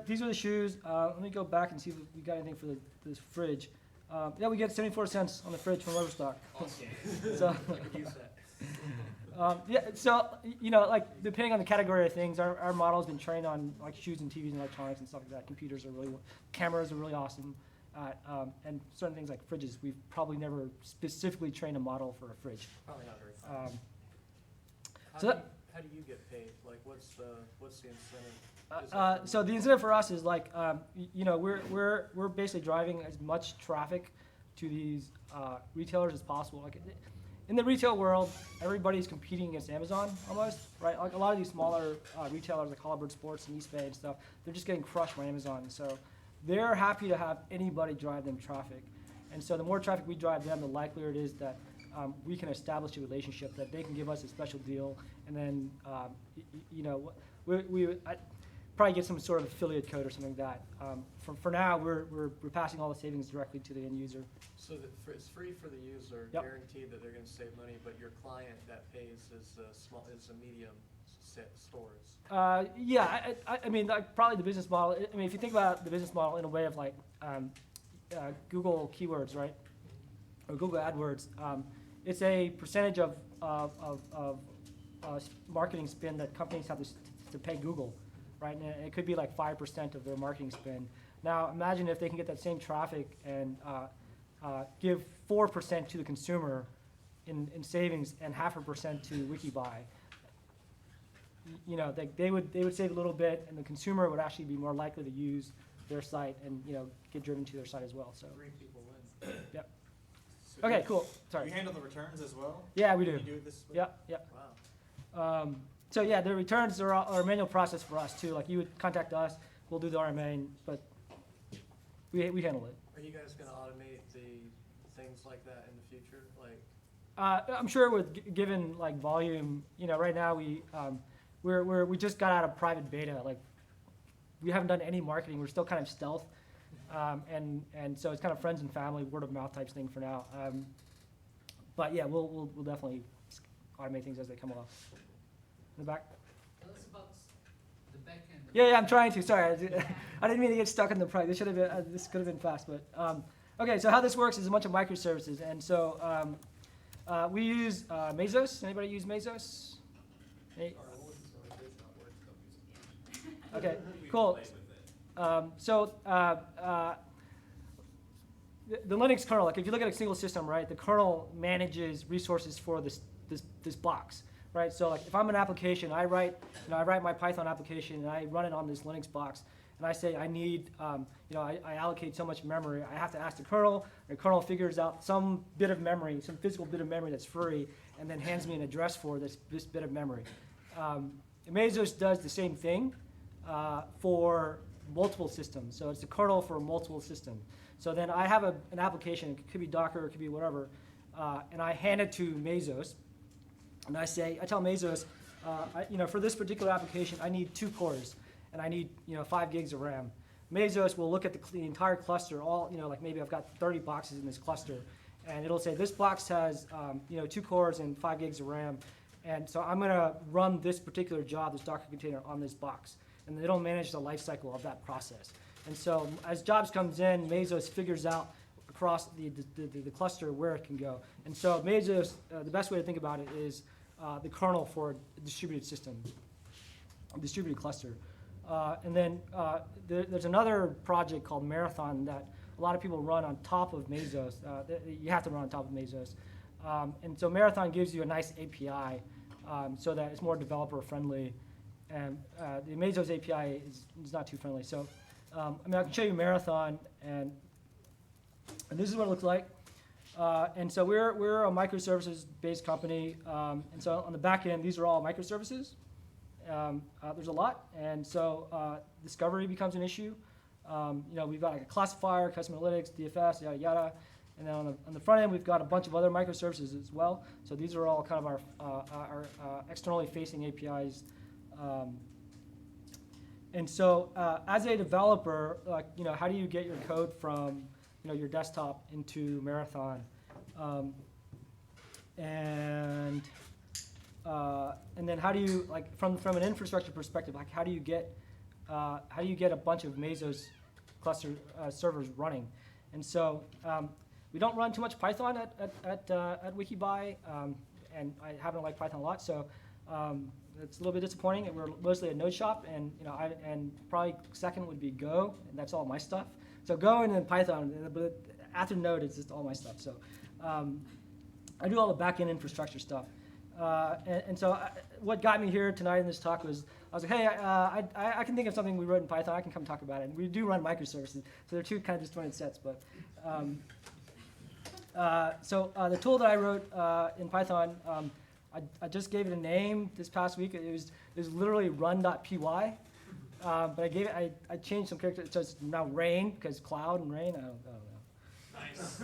these are the shoes. Let me go back and see if we got anything for this fridge. Yeah, we get 74 cents on the fridge from Overstock. Awesome. So. I could use that. Yeah, so like depending on the category of things, our model has been trained on like shoes and TVs and electronics and stuff like that. Cameras are really awesome, and certain things like fridges. We've probably never specifically trained a model for a fridge. Probably not very fast. How do you get paid? Like, what's the incentive? So the incentive for us is like, we're basically driving as much traffic to these retailers as possible. Like in the retail world, everybody's competing against Amazon almost, right? Like a lot of these smaller retailers like Holabird Sports and Eastbay and stuff, they're just getting crushed by Amazon. So they're happy to have anybody drive them traffic. And so the more traffic we drive them, the likelier it is that we can establish a relationship, that they can give us a special deal, and then I'd probably get some sort of affiliate code or something like that. For now, we're passing all the savings directly to the end user. So it's free for the user, Yep. guaranteed that they're going to save money, but your client that pays is a medium stores. Yeah, I mean, like, probably the business model. I mean, if you think about the business model in a way of like Google keywords, right, or Google AdWords, it's a percentage of marketing spend that companies have to pay Google, right? And it could be like 5% of their marketing spend. Now, imagine if they can get that same traffic and give 4% to the consumer in savings and 0.5% to WikiBuy. They would save a little bit, and the consumer would actually be more likely to use their site and get driven to their site as well. So. 3 people win. Yep. So Okay, cool. Sorry. You handle the returns as well? Yeah, we do. You do it this way? Yep. Wow. So yeah, the returns are a manual process for us too. Like you would contact us, we'll do the RMA, but we handle it. Are you guys going to automate the things like that in the future? Like, I'm sure with given like volume, right now we just got out of private beta. Like we haven't done any marketing. We're still kind of stealth, and so it's kind of friends and family, word of mouth type thing for now. But yeah, we'll definitely automate things as they come along. In the back. Tell us about the back end. Yeah, I'm trying to. Sorry, I didn't mean to get stuck in the price. This should have been. This could have been fast, but okay. So how this works is a bunch of microservices, and so we use Mesos. Anybody use Mesos? Hey. Okay, cool. So the Linux kernel, like if you look at a single system, right, the kernel manages resources for this box. Right, so like if I'm an application, I write my Python application and I run it on this Linux box, and I say I need, I allocate so much memory. I have to ask the kernel. The kernel figures out some bit of memory, some physical bit of memory that's free, and then hands me an address for this bit of memory. Mesos does the same thing for multiple systems. So it's the kernel for multiple systems. So then I have an application. It could be Docker, it could be whatever, and I hand it to Mesos. And I tell Mesos, for this particular application, I need 2 cores, and I need 5 gigs of RAM. Mesos will look at the entire cluster, like maybe I've got 30 boxes in this cluster, and it'll say this box has 2 cores and 5 gigs of RAM, and so I'm going to run this particular job, this Docker container, on this box, and it'll manage the life cycle of that process. And so as jobs comes in, Mesos figures out across the cluster where it can go. And so Mesos, the best way to think about it is the kernel for a distributed system, a distributed cluster. And then there's another project called Marathon that a lot of people run on top of Mesos. You have to run on top of Mesos. And so Marathon gives you a nice API so that it's more developer friendly. And the Mesos API is not too friendly. So I can show you Marathon, and this is what it looks like. And so we're a microservices-based company. And so on the back end, these are all microservices. There's a lot, and so discovery becomes an issue. We've got like a classifier, custom analytics, DFS, yada yada. And then on the front end, we've got a bunch of other microservices as well. So these are all kind of our externally facing APIs. And so as a developer, how do you get your code from your desktop into Marathon? And then how do you, from an infrastructure perspective, how do you get a bunch of Mesos cluster servers running? And so we don't run too much Python at Wikibuy, and I happen to like Python a lot, so it's a little bit disappointing. And we're mostly a Node shop, and and probably second would be Go, and that's all my stuff. So Go and then Python, but after Node, it's just all my stuff. So I do all the back-end infrastructure stuff. And so what got me here tonight in this talk was, I was like, hey, I can think of something we wrote in Python. I can come talk about it. And we do run microservices, so they're two kind of disjointed sets. But the tool that I wrote in Python, I just gave it a name this past week. It was literally run.py. But I changed some characters. So it's now rain, because cloud and rain. I don't know. Nice.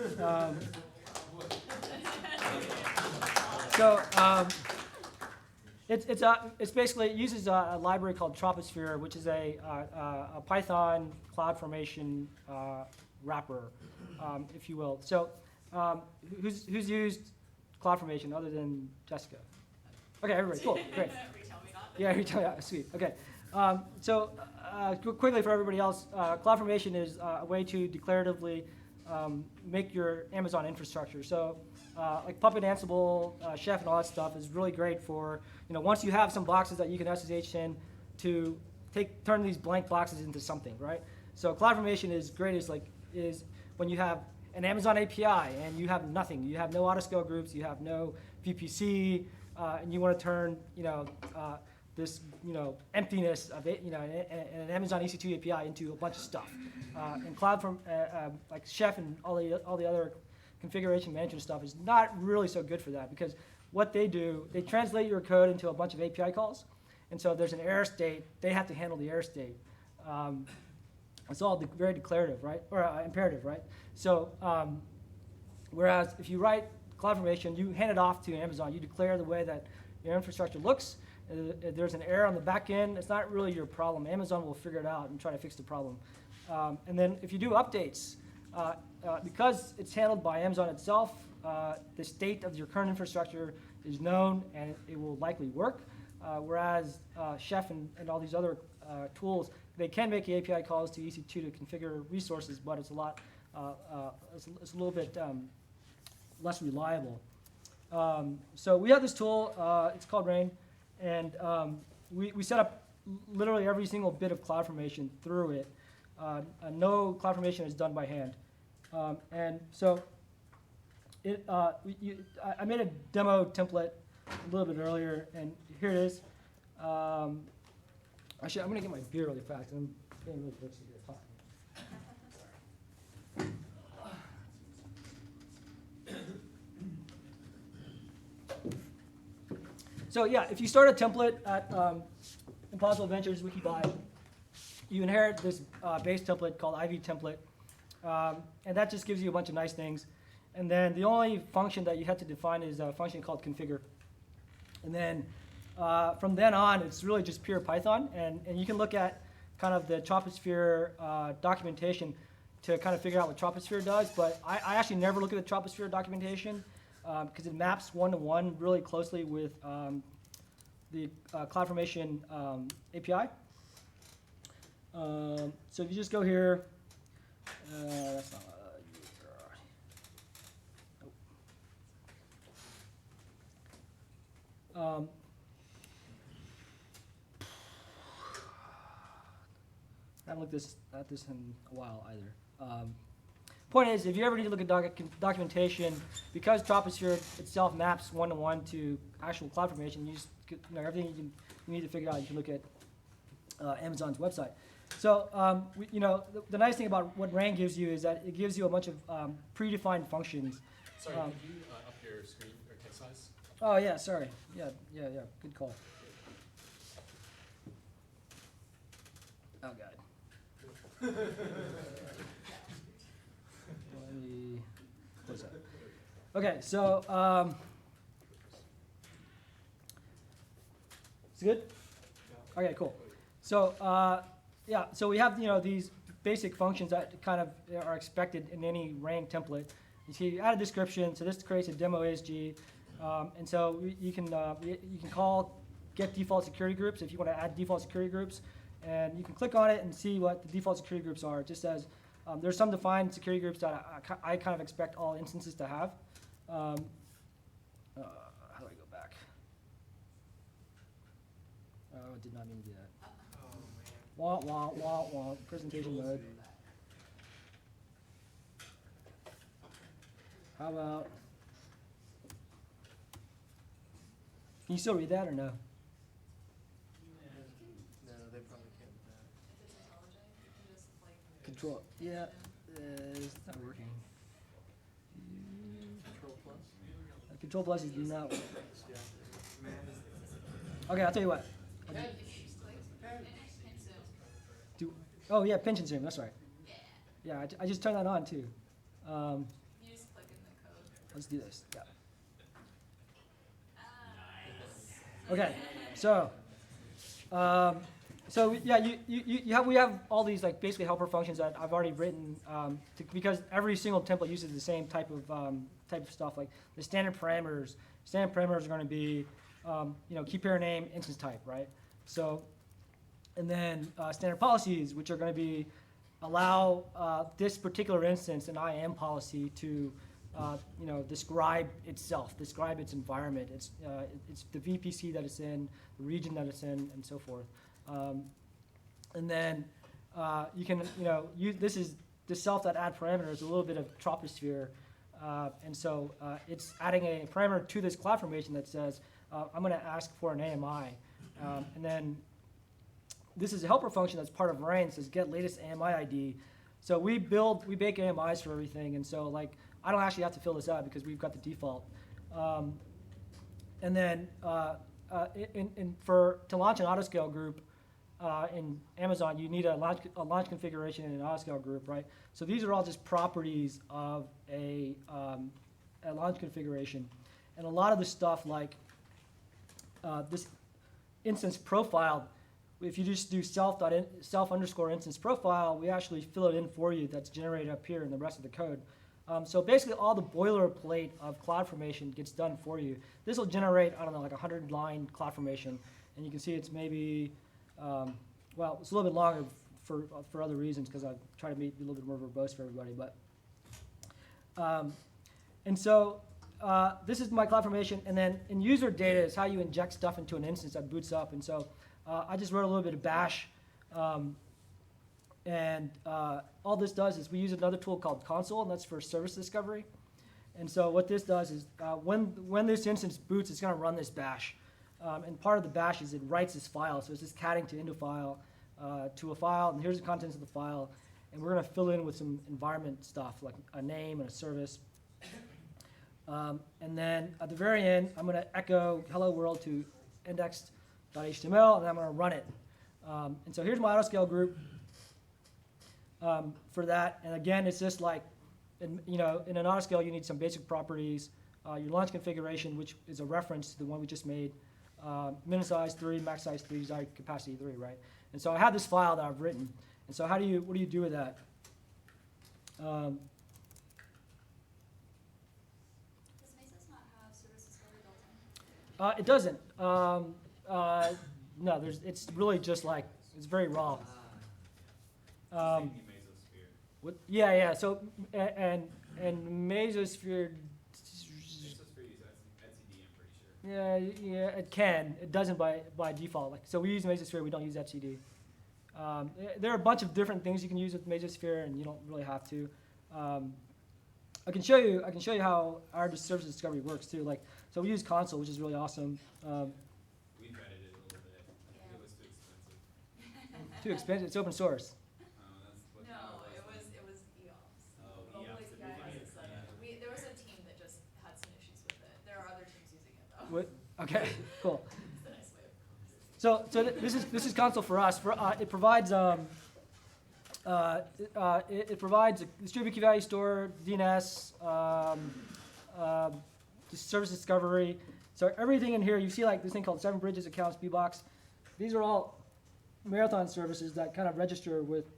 So it's basically, it uses a library called Troposphere, which is a Python CloudFormation wrapper, if you will. So who's used CloudFormation other than Jessica? Okay, everybody, cool, great. Yeah, RetailMeNot, sweet. Okay, quickly for everybody else, CloudFormation is a way to declaratively make your Amazon infrastructure. So like Puppet, Ansible, Chef, and all that stuff is really great for, once you have some boxes that you can SSH in to turn these blank boxes into something, right? So CloudFormation is great is when you have an Amazon API and you have nothing. You have no autoscale groups, you have no VPC, and you want to turn, this, emptiness of it, an Amazon EC2 API into a bunch of stuff. And like Chef and all the other configuration management stuff is not really so good for that, because what they do, they translate your code into a bunch of API calls. And so if there's an error state, they have to handle the error state. It's all very declarative, right? Or imperative, right? So whereas if you write CloudFormation, you hand it off to Amazon. You declare the way that your infrastructure looks. If there's an error on the back end, it's not really your problem. Amazon will figure it out and try to fix the problem. And then if you do updates, because it's handled by Amazon itself, the state of your current infrastructure is known and it will likely work. Whereas Chef and all these other tools, they can make API calls to EC2 to configure resources, but it's it's a little bit less reliable. So we have this tool, it's called Rain, and we set up literally every single bit of CloudFormation through it. No CloudFormation is done by hand. And so I made a demo template a little bit earlier, and here it is. Actually, I'm going to get my beer really fast. I'm getting really thirsty here talking. So yeah, if you start a template at Impossible Ventures Wikibuy, you inherit this base template called IV template, and that just gives you a bunch of nice things. And then the only function that you have to define is a function called configure. And then from then on, it's really just pure Python, and you can look at kind of the Troposphere documentation to kind of figure out what Troposphere does. But I actually never look at the Troposphere documentation because it maps one-to-one really closely with the CloudFormation API. So if you just go here, that's not I haven't looked at this in a while either. Point is, if you ever need to look at documentation, because Troposphere itself maps one-to-one to actual CloudFormation, you just everything you need to figure out, you can look at Amazon's website. So the nice thing about what Rain gives you is that it gives you a bunch of predefined functions Sorry, could you up your screen or text size? Oh yeah, sorry. Yeah, good call. Oh god. Let me close that. Okay, so it's good? Okay, cool. So yeah, so we have these basic functions that kind of are expected in any RANG template. You see, add a description. So this creates a demo ASG, and so you can call get default security groups if you want to add default security groups, and you can click on it and see what the default security groups are. It just says there's some defined security groups that I kind of expect all instances to have. How do I go back? Oh, I did not mean to do that. Wah, wah, wah, wah. Presentation mode. How about, can you still read that or no? No, they probably can't do that. Control, yeah, it's not working. Control plus? Control plus is not working. Okay, I'll tell you what. Oh yeah, pinch and zoom, that's right. Yeah, I just turned that on too. You just click in the code. Let's do this. Yeah. Okay, so yeah, we have all these like basically helper functions that I've already written because every single template uses the same type of stuff. Like the standard parameters. Standard parameters are going to be key pair name, instance type, right? So, and then standard policies, which are going to be allow this particular instance, an IAM policy, to describe itself, describe its environment. It's the VPC that it's in, the region that it's in, and so forth. And then you can, this self.add parameter is a little bit of troposphere. And so it's adding a parameter to this CloudFormation that says, I'm going to ask for an AMI. And then this is a helper function that's part of RANG, says get latest AMI ID. So we bake AMIs for everything. And so like, I don't actually have to fill this out because we've got the default. And then to launch an autoscale group in Amazon, you need a launch configuration and an autoscale group, right? So these are all just properties of a launch configuration. And a lot of the stuff like this instance profile, if you just do self_instance profile, we actually fill it in for you. That's generated up here in the rest of the code. So basically all the boilerplate of CloudFormation gets done for you. This will generate, I don't know, like 100-line CloudFormation. And you can see it's maybe, well, it's a little bit longer for other reasons because I've tried to be a little bit more verbose for everybody. But and so this is my CloudFormation. And then in user data is how you inject stuff into an instance that boots up. And so I just wrote a little bit of bash. And all this does is we use another tool called console, and that's for service discovery. And so what this does is when this instance boots, it's going to run this bash. And part of the bash is it writes this file. So it's just catting to into file to a file, and here's the contents of the file. And we're going to fill in with some environment stuff, like a name and a service. And then at the very end, I'm going to echo hello world to index.html, and I'm going to run it. And so here's my autoscale group. For that, and again, it's just like, in an autoscale, you need some basic properties. Your launch configuration, which is a reference to the one we just made, min size 3, max size 3, desired capacity 3, right? And so I have this file that I've written. And so what do you do with that? Does Mesos not have service discovery built in? It doesn't. No, it's really just like, it's very raw. What? Yeah. So and Mesosphere. Mesosphere uses etcd, I'm pretty sure. Yeah, it can. It doesn't by default. Like, so we use Mesosphere. We don't use etcd. There are a bunch of different things you can use with Mesosphere, and you don't really have to. I can show you how our service discovery works too. Like, so we use console, which is really awesome. We vetted it a little bit. I think it was too expensive. Too expensive. It's open source. No, it was EOS. Oh, Locally EOS. CI. There was a team that just Okay, cool. This is console for us. It provides it provides a distributed key value store, DNS, service discovery. So everything in here, you see like this thing called 7 Bridges accounts, bbox. These are all Marathon services that kind of register with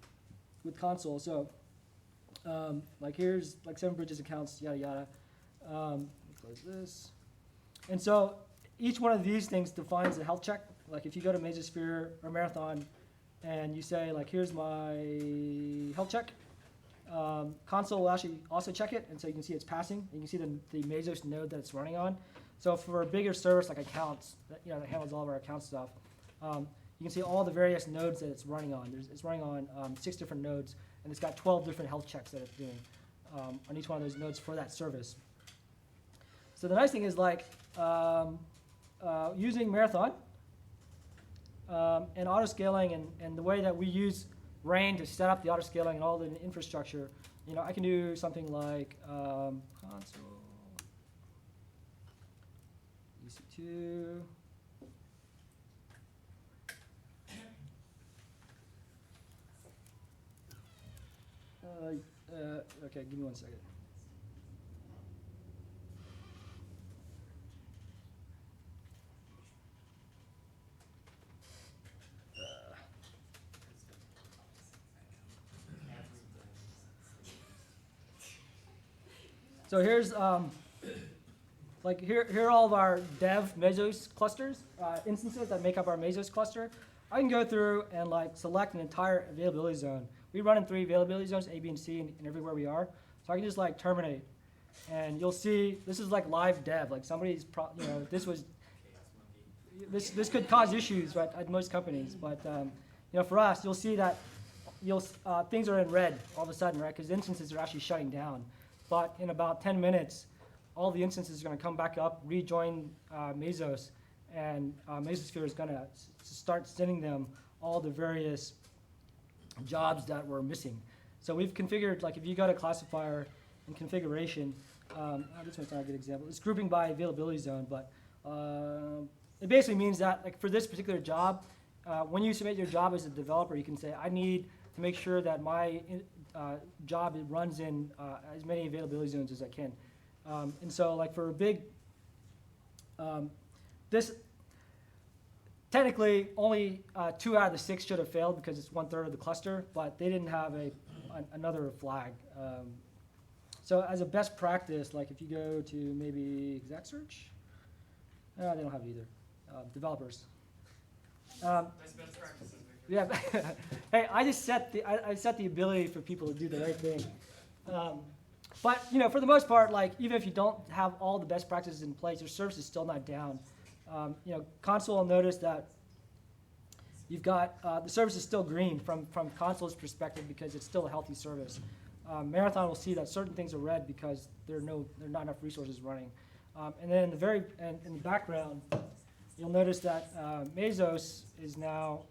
console. So like here's like 7 Bridges accounts, yada yada. Close this. And so each one of these things defines a health check. Like if you go to Mesosphere or Marathon and you say like, here's my health check, console will actually also check it, and so you can see it's passing. You can see the Mesos node that it's running on. So for a bigger service like accounts, that handles all of our account stuff, you can see all the various nodes that it's running on. It's running on 6 different nodes, and it's got 12 different health checks that it's doing on each one of those nodes for that service. So the nice thing is like using Marathon and auto-scaling and the way that we use Rain to set up the auto-scaling and all the infrastructure, I can do something like console EC2. Okay, give me 1 second. So here's here are all of our dev Mesos clusters, instances that make up our Mesos cluster. I can go through and like select an entire availability zone. We run in 3 availability zones, A, B, and C, and everywhere we are. So I can just like terminate, and you'll see this is like live dev. Like somebody's, this could cause issues right at most companies, but for us, you'll see that things are in red all of a sudden, right? Because instances are actually shutting down. But in about 10 minutes, all the instances are going to come back up, rejoin Mesos, and Mesosphere is going to start sending them all the various jobs that were missing. So we've configured, like if you go to classifier and configuration, this one's not a good example. It's grouping by availability zone, but it basically means that like for this particular job, when you submit your job as a developer, you can say, I need to make sure that my job runs in as many availability zones as I can. And so like for a big, this technically only 2 out of the 6 should have failed because it's 1/3 of the cluster, but they didn't have another flag. So as a best practice, like if you go to maybe exact search, they don't have it either. Developers. Nice best practices. Yeah, hey, I just set the ability for people to do the right thing. But for the most part, like even if you don't have all the best practices in place, your service is still not down. Console will notice that you've got the service is still green from console's perspective because it's still a healthy service. Marathon will see that certain things are red because there are not enough resources running. And then in the background, you'll notice that Mesos is now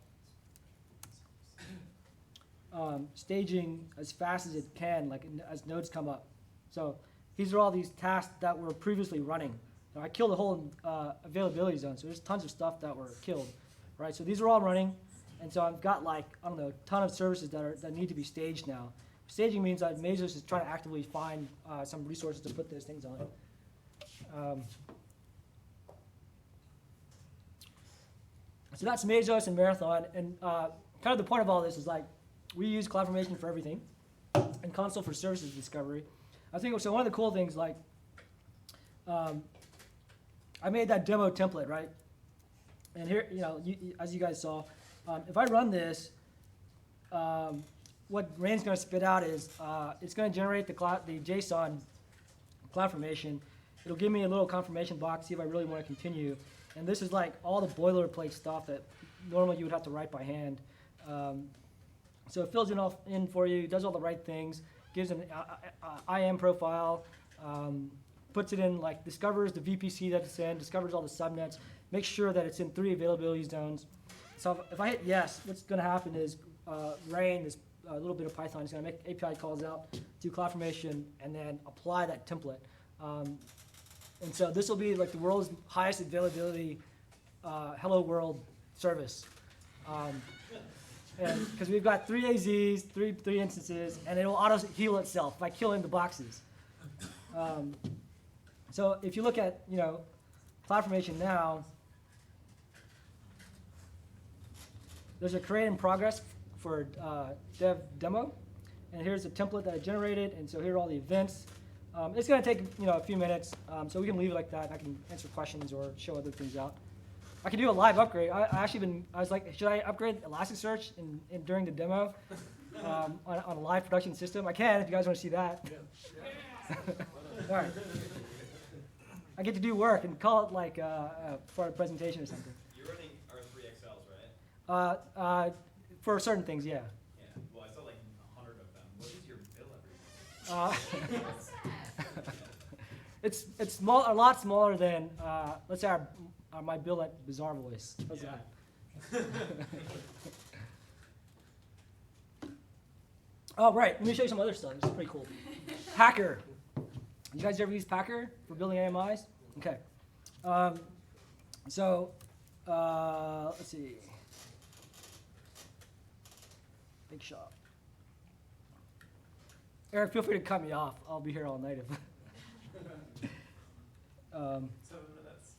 staging as fast as it can, like as nodes come up. So these are all these tasks that were previously running. Now, I killed a whole availability zone, so there's tons of stuff that were killed, right? So these are all running, and so I've got like I don't know, a ton of services that need to be staged now. Staging means that Mesos is trying to actively find some resources to put those things on. So that's Mesos and Marathon, and kind of the point of all this is like we use CloudFormation for everything, and Console for services discovery. I think so. One of the cool things, like, I made that demo template, right? And here, as you guys saw, if I run this, what Rain's going to spit out is it's going to generate the JSON CloudFormation. It'll give me a little confirmation box, see if I really want to continue. And this is like all the boilerplate stuff that normally you would have to write by hand. So it fills it all in for you, does all the right things, gives an IAM profile, puts it in, like discovers the VPC that it's in, discovers all the subnets, makes sure that it's in 3 availability zones. So if I hit yes, what's going to happen is Rain, this little bit of Python, is going to make API calls out, do CloudFormation, and then apply that template. And so this will be like the world's highest availability hello world service. And because we've got 3 AZs, three instances, and it'll auto heal itself by killing the boxes. So if you look at, CloudFormation now, there's a create in progress for dev demo, and here's the template that I generated, and so here are all the events. It's going to take a few minutes, so we can leave it like that. I can answer questions or show other things out. I can do a live upgrade. I was like, should I upgrade Elasticsearch during the demo on a live production system? I can if you guys want to see that. Yeah. All right. I get to do work and call it like for a presentation or something. You're running R3XLs, right? For certain things, yeah. Yeah. Well, I saw like 100 of them. What is your bill every month? It's small, a lot smaller than let's say my bill at Bizarre Voice. How's that? Oh, right. Let me show you some other stuff. This is pretty cool. Packer. You guys ever use Packer for building AMIs? Okay. Let's see. Big shop. Eric, feel free to cut me off. I'll be here all night. 7 minutes.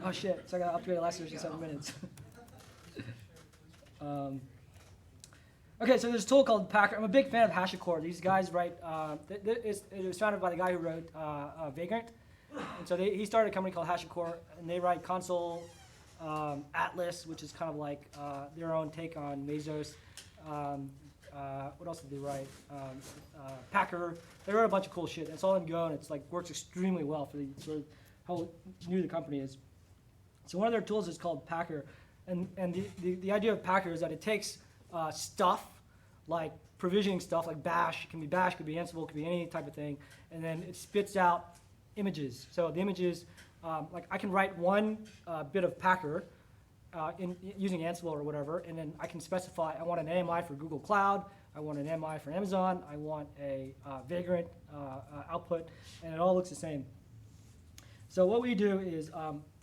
Oh shit! So I gotta upgrade Elasticsearch in 7 minutes. Okay, so there's a tool called Packer. I'm a big fan of HashiCorp. These guys write. It was founded by the guy who wrote Vagrant, and so he started a company called HashiCorp, and they write console, Atlas, which is kind of like their own take on Mesos. What else did they write? Packer. They wrote a bunch of cool shit. It's all in Go, and it's like works extremely well for the sort of how new the company is. So one of their tools is called Packer, and the idea of Packer is that it takes stuff like provisioning stuff like Bash. It can be Bash, could be Ansible, could be any type of thing, and then it spits out images. So the images, like I can write one bit of Packer using Ansible or whatever, and then I can specify I want an AMI for Google Cloud, I want an AMI for Amazon, I want a Vagrant output, and it all looks the same. So what we do is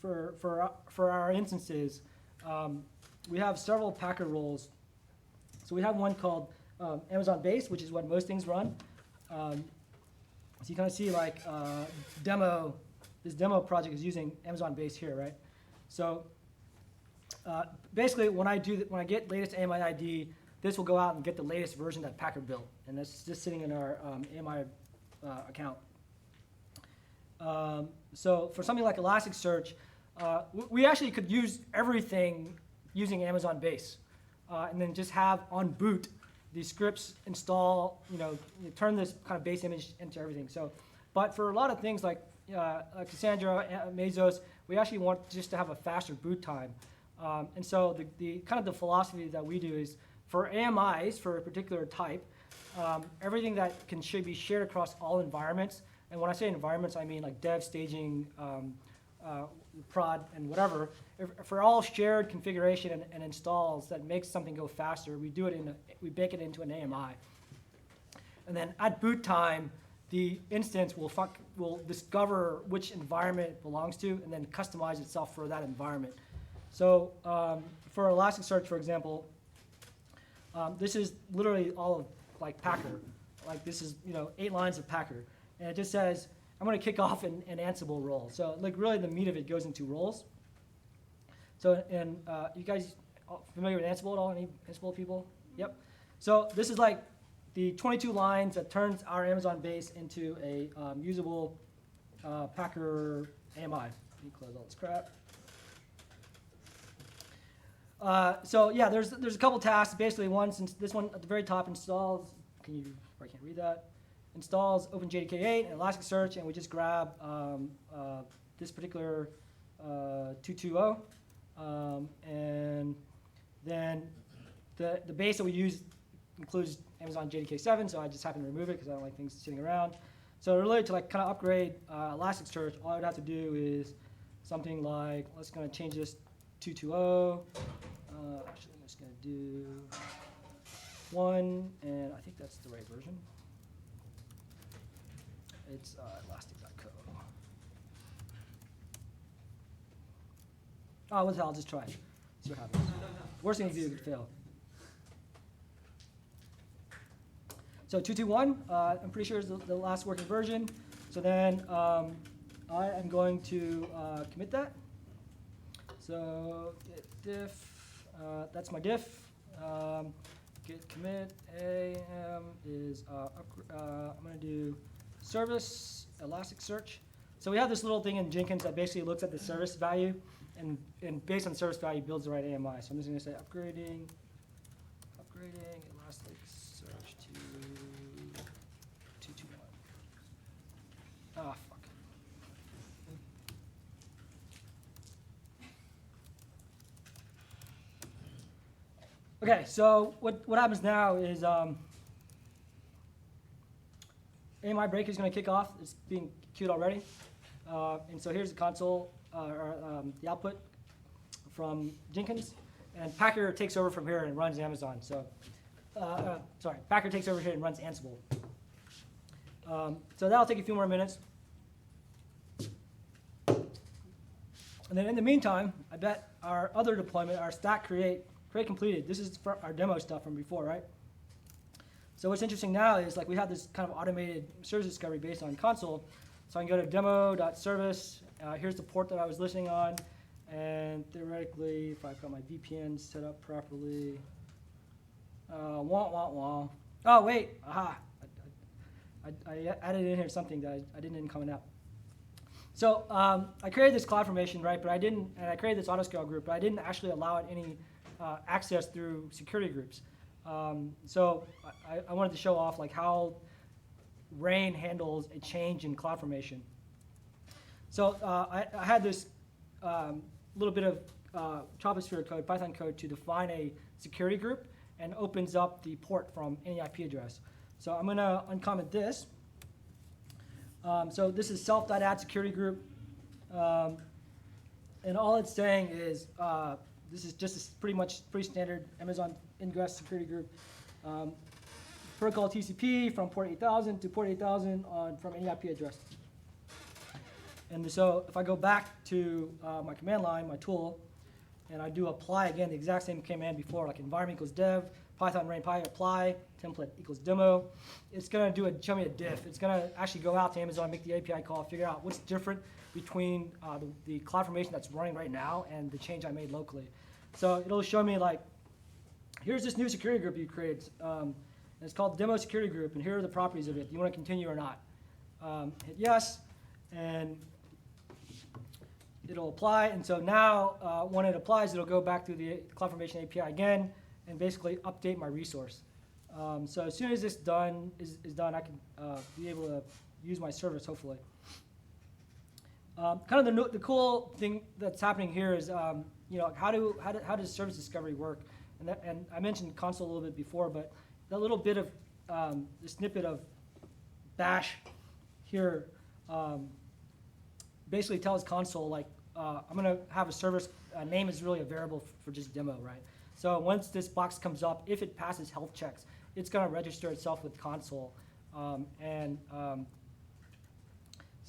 for our instances, we have several Packer roles. So we have one called Amazon Base, which is what most things run. So you kind of see like this demo project is using Amazon Base here, right? So basically, when I get latest AMI ID, this will go out and get the latest version that Packer built, and that's just sitting in our AMI account. So for something like Elasticsearch, we actually could use everything using Amazon Base, and then just have on boot these scripts install, turn this kind of base image into everything. So, but for a lot of things like Cassandra, Mesos, we actually want just to have a faster boot time. And so the kind of the philosophy that we do is for AMIs, for a particular type, everything that should be shared across all environments. And when I say environments, I mean like dev, staging, prod, and whatever. For all shared configuration and installs that makes something go faster, we bake it into an AMI. And then at boot time, the instance will discover which environment it belongs to and then customize itself for that environment. So for Elasticsearch, for example, this is literally all of like Packer. Like this is 8 lines of Packer, and it just says I'm going to kick off an Ansible role. So like really the meat of it goes into roles. So and you guys familiar with Ansible at all? Any Ansible people? Yep. So this is like the 22 lines that turns our Amazon base into a usable Packer AMI. Let me close all this crap. So yeah, there's a couple tasks. Basically, since this one at the very top installs. I can't read that. Installs OpenJDK8 and Elasticsearch, and we just grab this particular 220, and then the base that we use includes Amazon JDK7, so I just happen to remove it because I don't like things sitting around. So really, to like kind of upgrade Elasticsearch, all I would have to do is something like, let's going to change this 220. Actually, I'm just going to do 1, and I think that's the right version. It's elastic.co. Oh, what the hell? I'll just try it. See what happens. Worst thing you can do is fail. So 221, I'm pretty sure is the last working version. So then I am going to commit that. So git diff, that's my diff. Git commit am is, I'm going to do service Elasticsearch. So we have this little thing in Jenkins that basically looks at the service value and based on the service value builds the right AMI. So I'm just going to say upgrading Elasticsearch to 221. Ah, fuck. Okay, so what happens now is AMI break is going to kick off. It's being queued already. And so here's the console, the output from Jenkins. And Packer takes over from here and runs Amazon. So, sorry, Packer takes over here and runs Ansible. So that'll take a few more minutes. And then in the meantime, I bet our other deployment, our stack create completed. This is for our demo stuff from before, right? So what's interesting now is like we have this kind of automated service discovery based on console. So I can go to demo.service. Here's the port that I was listening on. And theoretically, if I've got my VPN set up properly, Oh, wait, aha. I added in here something that I didn't comment out. So I created this CloudFormation, right? But I didn't, and I created this autoscale group, but I didn't actually allow it any access through security groups. So I wanted to show off like how Rain handles a change in CloudFormation. So I had this little bit of troposphere code, Python code, to define a security group and opens up the port from any IP address. So I'm going to uncomment this. So this is self.add security group. And all it's saying is this is just a pretty standard Amazon ingress security group. Protocol TCP from port 8000 to port 8000 from any IP address. And so if I go back to my command line, my tool, and I do apply again, the exact same command before, like environment equals dev, Python rain py apply, template equals demo, it's going to show me a diff. It's going to actually go out to Amazon, make the API call, figure out what's different between the CloudFormation that's running right now and the change I made locally. So it'll show me like, here's this new security group you created. And it's called demo security group, and here are the properties of it. Do you want to continue or not? Hit yes, and it'll apply. And so now when it applies, it'll go back through the CloudFormation API again and basically update my resource. So as soon as this is done, I can be able to use my service, hopefully. Kind of the cool thing that's happening here is, how does service discovery work? And I mentioned console a little bit before, but that little bit of the snippet of bash here basically tells console like I'm going to have a service name is really a variable for just demo, right? So once this box comes up, if it passes health checks, it's going to register itself with console. So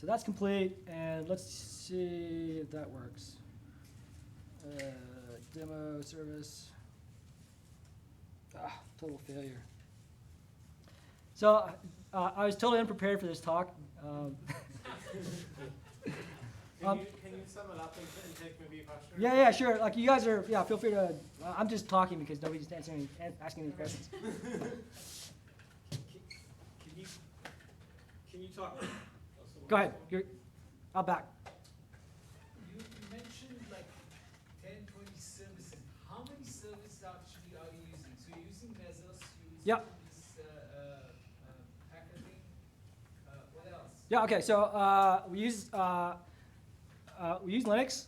that's complete, and let's see if that works. Demo service. Total failure. So I was totally unprepared for this talk. Can you sum it up and take maybe a question? Yeah, sure. Like you guys are, feel free to. I'm just talking because nobody's asking any questions. Can you talk? Go ahead. I'll back. You mentioned like 10, 20 services. How many services actually are you using? So you're using Mesos, you're using Yep. this packaging. What else? Yeah. Okay. So we use Linux.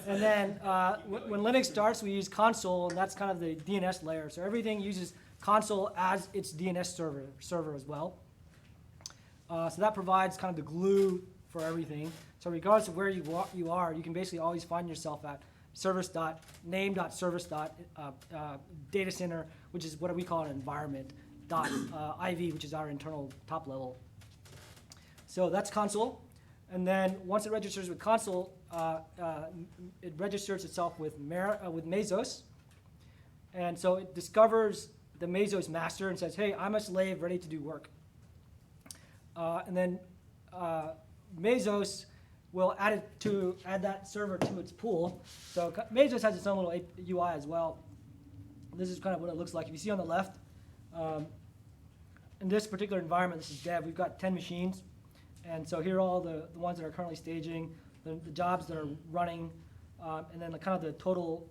And then when Linux starts, we use console, and that's kind of the DNS layer. So everything uses console as its DNS server as well. So that provides kind of the glue for everything. So regardless of where you are, you can basically always find yourself at service.name.service.data center, which is what we call an environment, .iv, which is our internal top level. So that's console. And then once it registers with console, it registers itself with Mesos. And so it discovers the Mesos master and says, hey, I'm a slave ready to do work. And then Mesos will add that server to its pool. So Mesos has its own little UI as well. This is kind of what it looks like. If you see on the left, in this particular environment, this is dev, we've got 10 machines. And so here are all the ones that are currently staging, the jobs that are running, and then kind of the total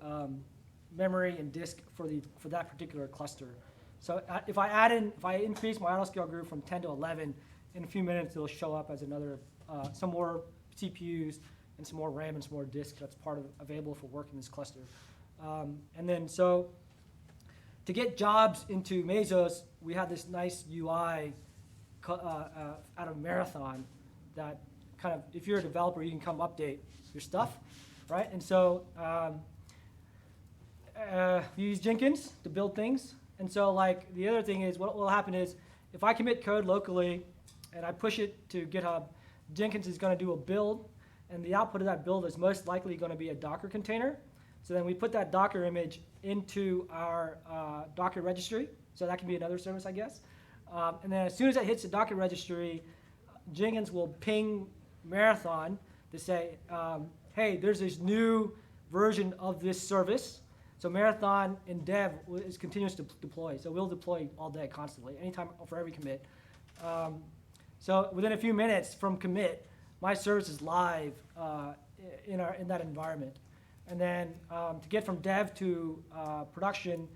memory and disk for that particular cluster. So if I increase my autoscale group from 10 to 11, in a few minutes it'll show up as another, some more CPUs and some more RAM and some more disk that's available for work in this cluster. And then so to get jobs into Mesos, we have this nice UI out of Marathon that kind of, if you're a developer, you can come update your stuff, right? And so you use Jenkins to build things. And so like the other thing is what will happen is if I commit code locally and I push it to GitHub, Jenkins is going to do a build, and the output of that build is most likely going to be a Docker container. So then we put that Docker image into our Docker registry. So that can be another service, I guess. And then as soon as it hits the Docker registry, Jenkins will ping Marathon to say, hey, there's this new version of this service. So Marathon in dev is continuous to deploy. So we'll deploy all day, constantly, anytime for every commit. So within a few minutes from commit, my service is live in that environment. And then to get from dev to production,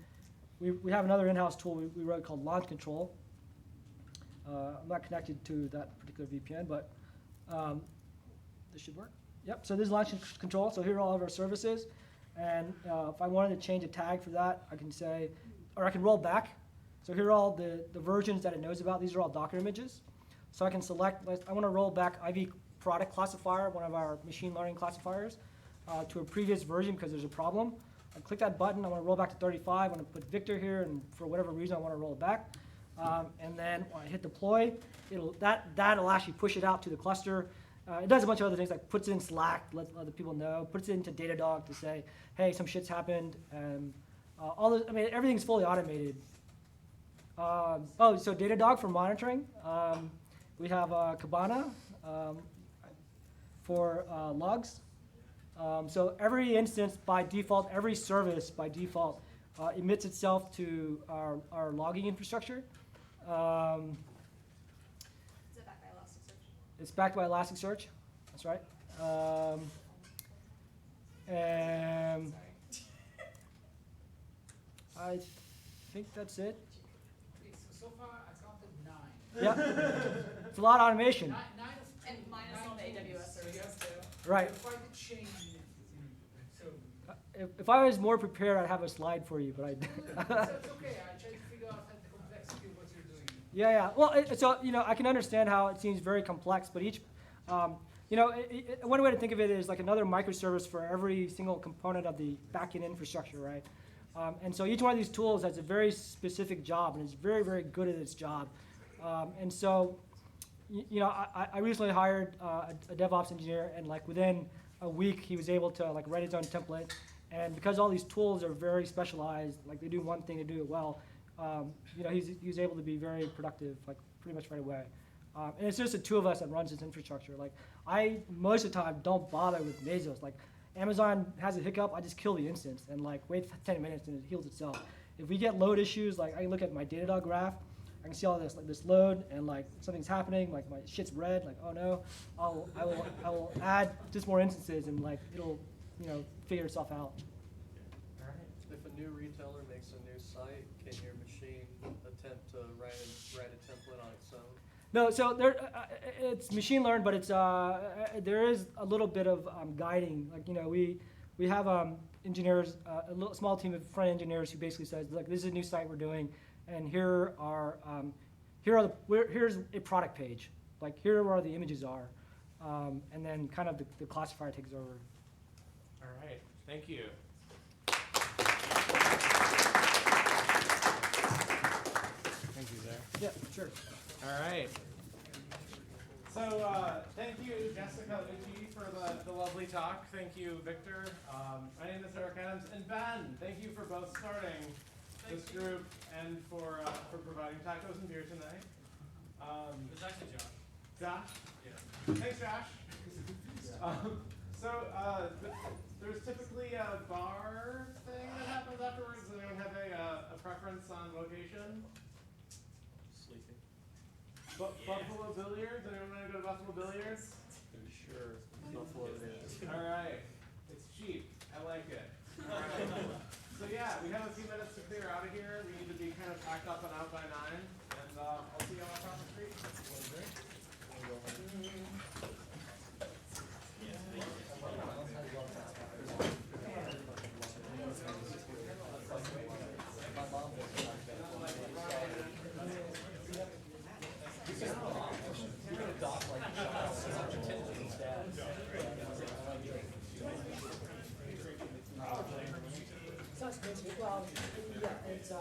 we have another in-house tool we wrote called Launch Control. I'm not connected to that particular VPN, but this should work. Yep, so this is Launch Control. So here are all of our services. And if I wanted to change a tag for that, I can say, or I can roll back. So here are all the versions that it knows about. These are all Docker images. So I can select, I want to roll back IV product classifier, one of our machine learning classifiers, to a previous version because there's a problem. I click that button, I want to roll back to 35, I want to put Victor here, and for whatever reason I want to roll it back. And then when I hit deploy, that'll actually push it out to the cluster. It does a bunch of other things, like puts it in Slack, lets other people know, puts it into Datadog to say, hey, some shit's happened, and everything's fully automated. So Datadog for monitoring. We have Kibana for logs. So every instance by default, every service by default emits itself to our logging infrastructure. Is it backed by Elasticsearch? It's backed by Elasticsearch. That's right. And I think that's it. Okay, so far I counted 9. Yeah. It's a lot of automation. 9 of And minus all the AWS services. Right. If I could change it, so If I was more prepared, I'd have a slide for you, but I. it's okay. I try to figure out the complexity of what you're doing. Yeah. Well, so I can understand how it seems very complex, but each, one way to think of it is like another microservice for every single component of the backend infrastructure, right? And so each one of these tools has a very specific job, and it's very, very good at its job. And so, I recently hired a DevOps engineer, and like within a week, he was able to like write his own template. And because all these tools are very specialized, like they do one thing to do it well, he's able to be very productive, like pretty much right away. And it's just the two of us that runs this infrastructure. Like I, most of the time, don't bother with Mesos. Like Amazon has a hiccup, I just kill the instance and like wait 10 minutes and it heals itself. If we get load issues, like I can look at my Datadog graph, I can see all this, like this load, and like something's happening, like my shit's red, like oh no, I will add just more instances, and like it'll, figure itself out. If a new retailer makes a new site, can your machine attempt to write a template on its own? No, so it's machine learned, but it's there is a little bit of guiding. Like we have engineers, a small team of front engineers who basically says, look, this is a new site we're doing, and here's a product page. Like here are where the images are, and then kind of the classifier takes over. All right, thank you. Thank you, there. Yeah, sure. All right. So thank you, Jessica Lucci, for the lovely talk. Thank you, Victor. My name is Eric Adams, and Ben. Thank you for both starting this group and for providing tacos and beer tonight. It was actually Josh. Josh. Yeah. Thanks, Josh. There's typically a bar thing that happens afterwards. Does anyone have a preference on location? Sleeping. Buffalo Billiards? Anyone want to go to Buffalo Billiards? Sure. Buffalo it is. All right. It's cheap. I like it. All right. So yeah, we have a few minutes to clear out of here. We need to be kind of packed up and out by 9. And I'll see you all across the street. Well, yeah, it's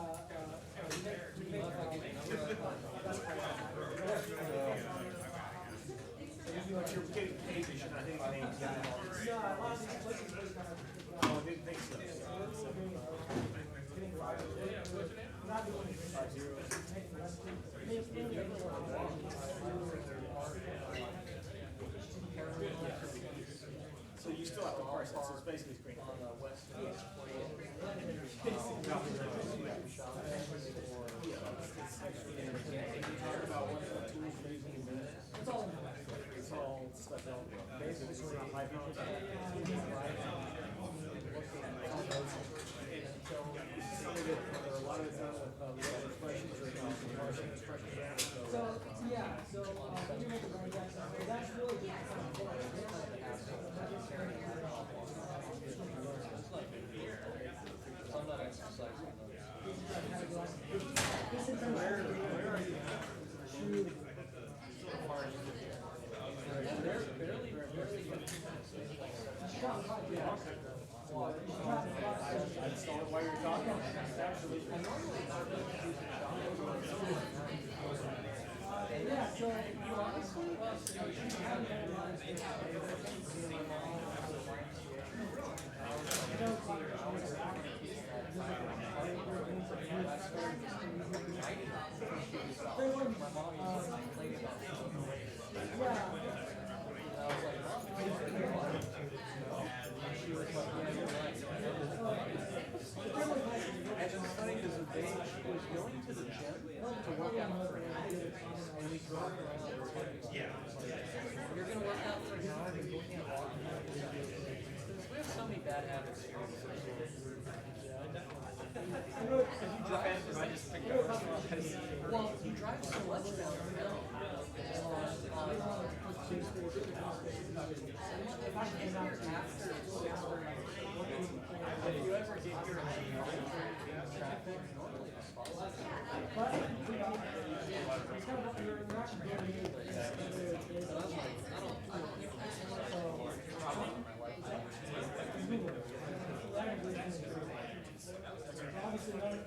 You're getting paid, you should, I think, names. no, a lot of these places was kind of. Oh, I didn't think so. Not doing it. So you still have to parse it, so it's basically screen. On the west coast. It's all. It's all stuff that basically sort of high people. A lot of it's done with expressions or parsing expressions down. So yeah, so we make a transaction. So that's really just kind of what I'm not exercising those. this in terms of I just don't know why you're talking. yeah, so you honestly, And it's funny because she was going to the gym to work out for an hour, and we drove around. You're going to work out for an hour and you can't walk. We have so many bad habits here. Well, you drive so much down the hill. If you ever get your traffic, normally it's obviously none of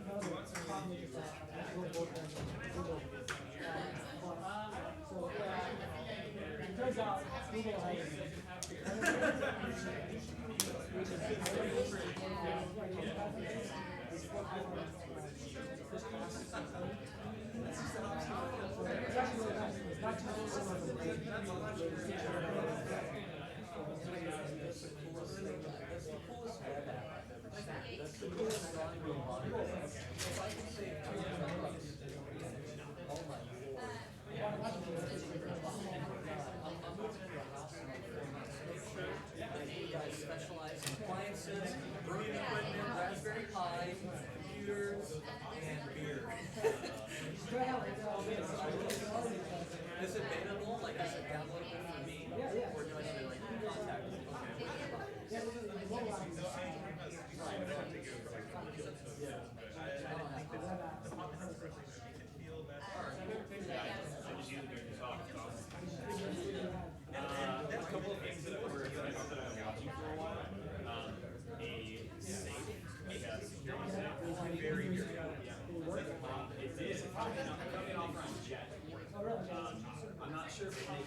the problem is that we're both so it turns out Google specialized appliances, brewing equipment, Raspberry Pi, computers, and beer.